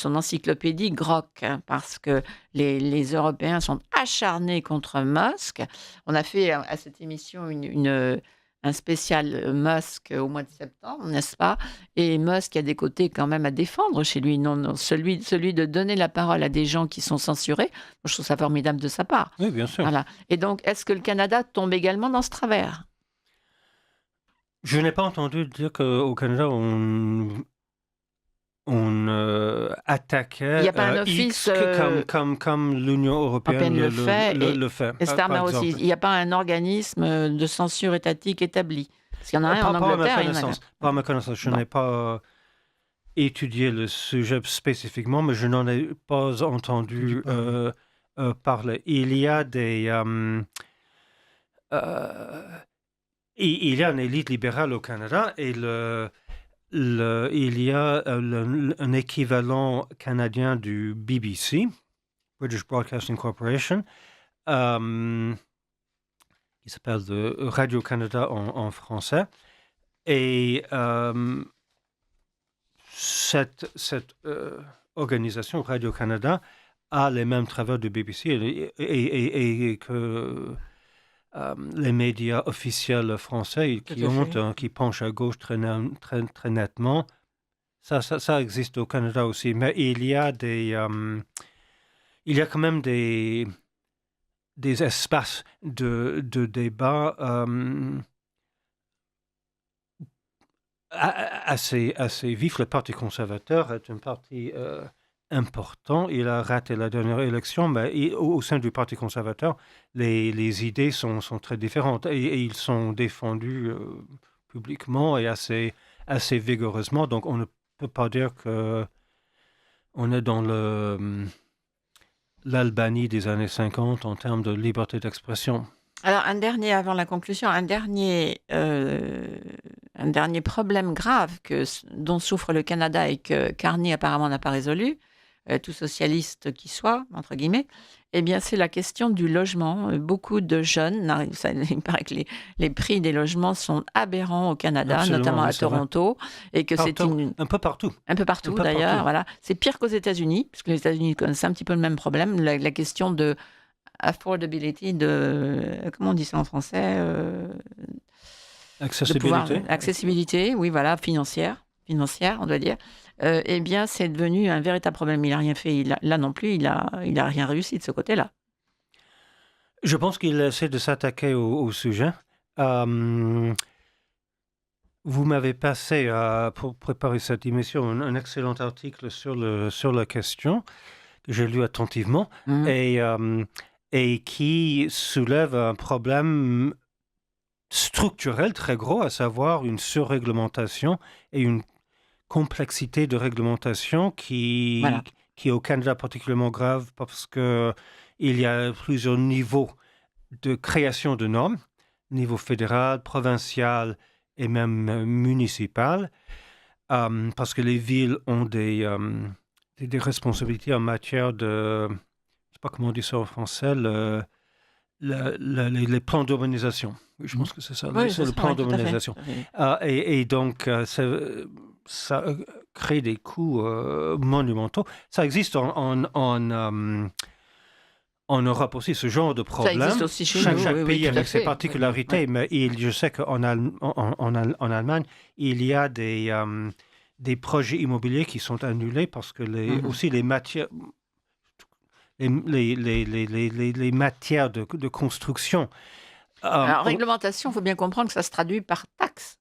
encyclopédie Grok, hein, parce que les Européens sont acharnés contre Musk. On a fait à cette émission un spécial Musk au mois de septembre, n'est-ce pas? Et Musk a des côtés quand même à défendre chez lui. Non, celui de donner la parole à des gens qui sont censurés, moi, je trouve ça formidable de sa part. Oui, bien sûr. Voilà. Et donc, est-ce que le Canada tombe également dans ce travers? Je n'ai pas entendu dire qu'au Canada, on attaquait Il n'y a pas un office X comme l'Union européenne le fait. Et Starmer aussi. Il n'y a pas un organisme de censure étatique établi. Parce qu'il y en a un en Angleterre. Pas à ma connaissance. Je n'ai pas étudié le sujet spécifiquement, mais je n'en ai pas entendu parler. Il y a il y a une élite libérale au Canada et il y a un équivalent canadien du BBC, British Broadcasting Corporation, qui s'appelle Radio-Canada en français. Et cette organisation Radio-Canada a les mêmes travers du BBC et que les médias officiels français qui penchent à gauche très nettement. Ça existe au Canada aussi, mais il y a quand même des espaces de débat assez vifs. Le Parti conservateur est un parti important. Il a raté la dernière élection, mais au sein du Parti conservateur, les idées sont très différentes et ils sont défendus publiquement et assez vigoureusement. Donc, on ne peut pas dire qu'on est dans l'Albanie des années 50 en termes de liberté d'expression. Alors, avant la conclusion, un dernier problème grave dont souffre le Canada et que Carney apparemment n'a pas résolu, tout socialiste qui soit, entre guillemets, eh bien, c'est la question du logement. Beaucoup de jeunes, il paraît que les prix des logements sont aberrants au Canada, absolument, notamment à Toronto, et que c'est un peu partout. Un peu partout, d'ailleurs. Voilà. C'est pire qu'aux États-Unis, parce que les États-Unis connaissent un petit peu le même problème, la question de affordability, comment on dit ça en français? Accessibilité, oui, voilà, financière, on doit dire. Eh bien, c'est devenu un véritable problème. Il n'a rien fait. Là non plus, il a rien réussi de ce côté-là. Je pense qu'il essaie de s'attaquer au sujet. Vous m'avez passé, pour préparer cette émission, un excellent article sur la question que j'ai lu attentivement Mhm. et qui soulève un problème structurel très gros, à savoir une surréglementation et une complexité de réglementation Voilà. qui est au Canada particulièrement grave parce qu'il y a plusieurs niveaux de création de normes, niveau fédéral, provincial et même municipal, parce que les villes ont des responsabilités en matière de, je ne sais pas comment on dit ça en français, les plans d'urbanisation. Oui, je pense que c'est ça, Oui, c'est c'est le ça, plan oui, tout à fait. d'urbanisation. Tout à fait. Et donc, ça crée des coûts monumentaux. Ça existe en Europe aussi, ce genre de Ça problème. existe aussi chez Chaque, nous, chaque oui, pays tout à avec ses fait. particularités, Oui. mais je sais qu'en en Allemagne, il y a des projets immobiliers qui sont annulés parce que Mhm. aussi les matières, les matières de construction. Alors, réglementation, il faut bien comprendre que ça se traduit par taxes.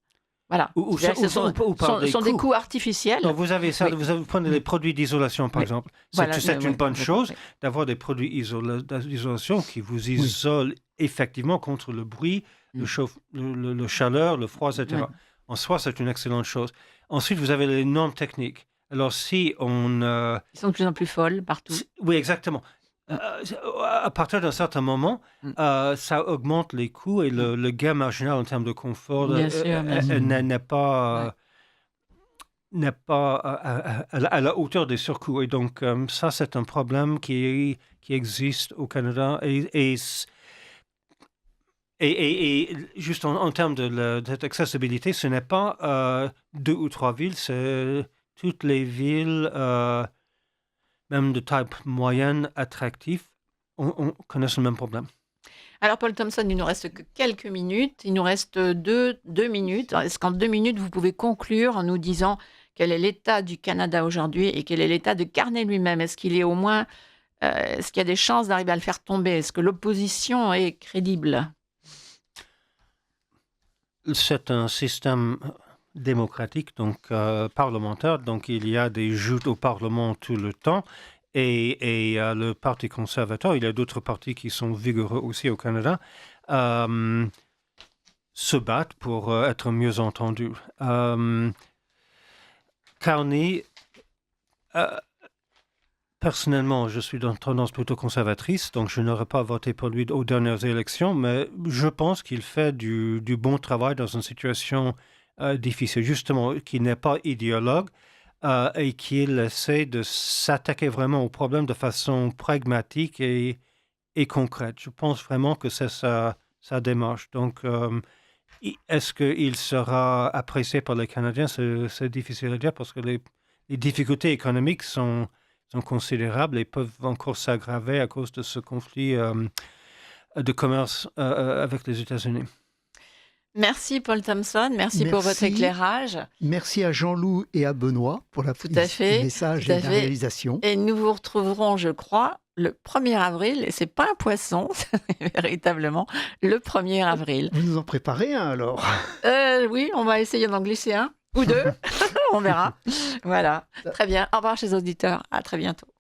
Voilà. Ou C'est-à-dire que ou par des sont des coûts. coûts artificiels. Donc vous avez ça, Oui. vous prenez les produits d'isolation, par Oui. exemple. Voilà, C'est une oui, bonne complètement, chose oui. d'avoir des produits d'isolation qui vous isolent effectivement contre le bruit, Mm. le chaleur, le froid, etc. Oui. En soi, c'est une excellente chose. Ensuite, vous avez les normes techniques. Alors, si on... Ils sont de plus en plus folles partout. oui, exactement. À partir d'un certain moment, Mm. ça augmente les coûts et le gain marginal en termes de confort Bien sûr, bien sûr. n'est pas... Ouais. n'est pas à la hauteur des surcoûts. Et donc, ça, c'est un problème qui existe au Canada. Et juste en termes de cette accessibilité, ce n'est pas 2 ou 3 villes, c'est toutes les villes, même de taille moyenne, attractives, on connaissent le même problème. Alors, Paul Thompson, il nous reste que quelques minutes. Il nous reste deux minutes. Est-ce qu'en 2 minutes, vous pouvez conclure en nous disant quel est l'état du Canada aujourd'hui et quel est l'état de Carney lui-même? Est-ce qu'il est au moins, est-ce qu'il y a des chances d'arriver à le faire tomber? Est-ce que l'opposition est crédible? C'est un système démocratique, donc parlementaire, donc il y a des joutes au Parlement tout le temps. Et le Parti conservateur, il y a d'autres partis qui sont vigoureux aussi au Canada, se battent pour être mieux entendus. Carney, personnellement, je suis d'une tendance plutôt conservatrice, donc je n'aurais pas voté pour lui aux dernières élections, mais je pense qu'il fait du bon travail dans une situation difficile, justement, qu'il n'est pas idéologue. Et qu'il essaie de s'attaquer vraiment au problème de façon pragmatique et concrète. Je pense vraiment que c'est sa démarche. Donc, est-ce qu'il sera apprécié par les Canadiens? C'est difficile à dire parce que les difficultés économiques sont considérables et peuvent encore s'aggraver à cause de ce conflit de commerce avec les États-Unis. Merci Paul Thompson, merci pour votre éclairage. Merci à Jean-Loup et à Benoît pour la Tout à fait, message tout à et la fait. réalisation. Et nous vous retrouverons, je crois, le 1er avril, et c'est pas un poisson, c'est véritablement le 1er avril. Vous nous en préparez un alors? Oui, on va essayer d'en glisser un ou deux, on verra. Voilà, très bien. Au revoir chez les auditeurs, à très bientôt.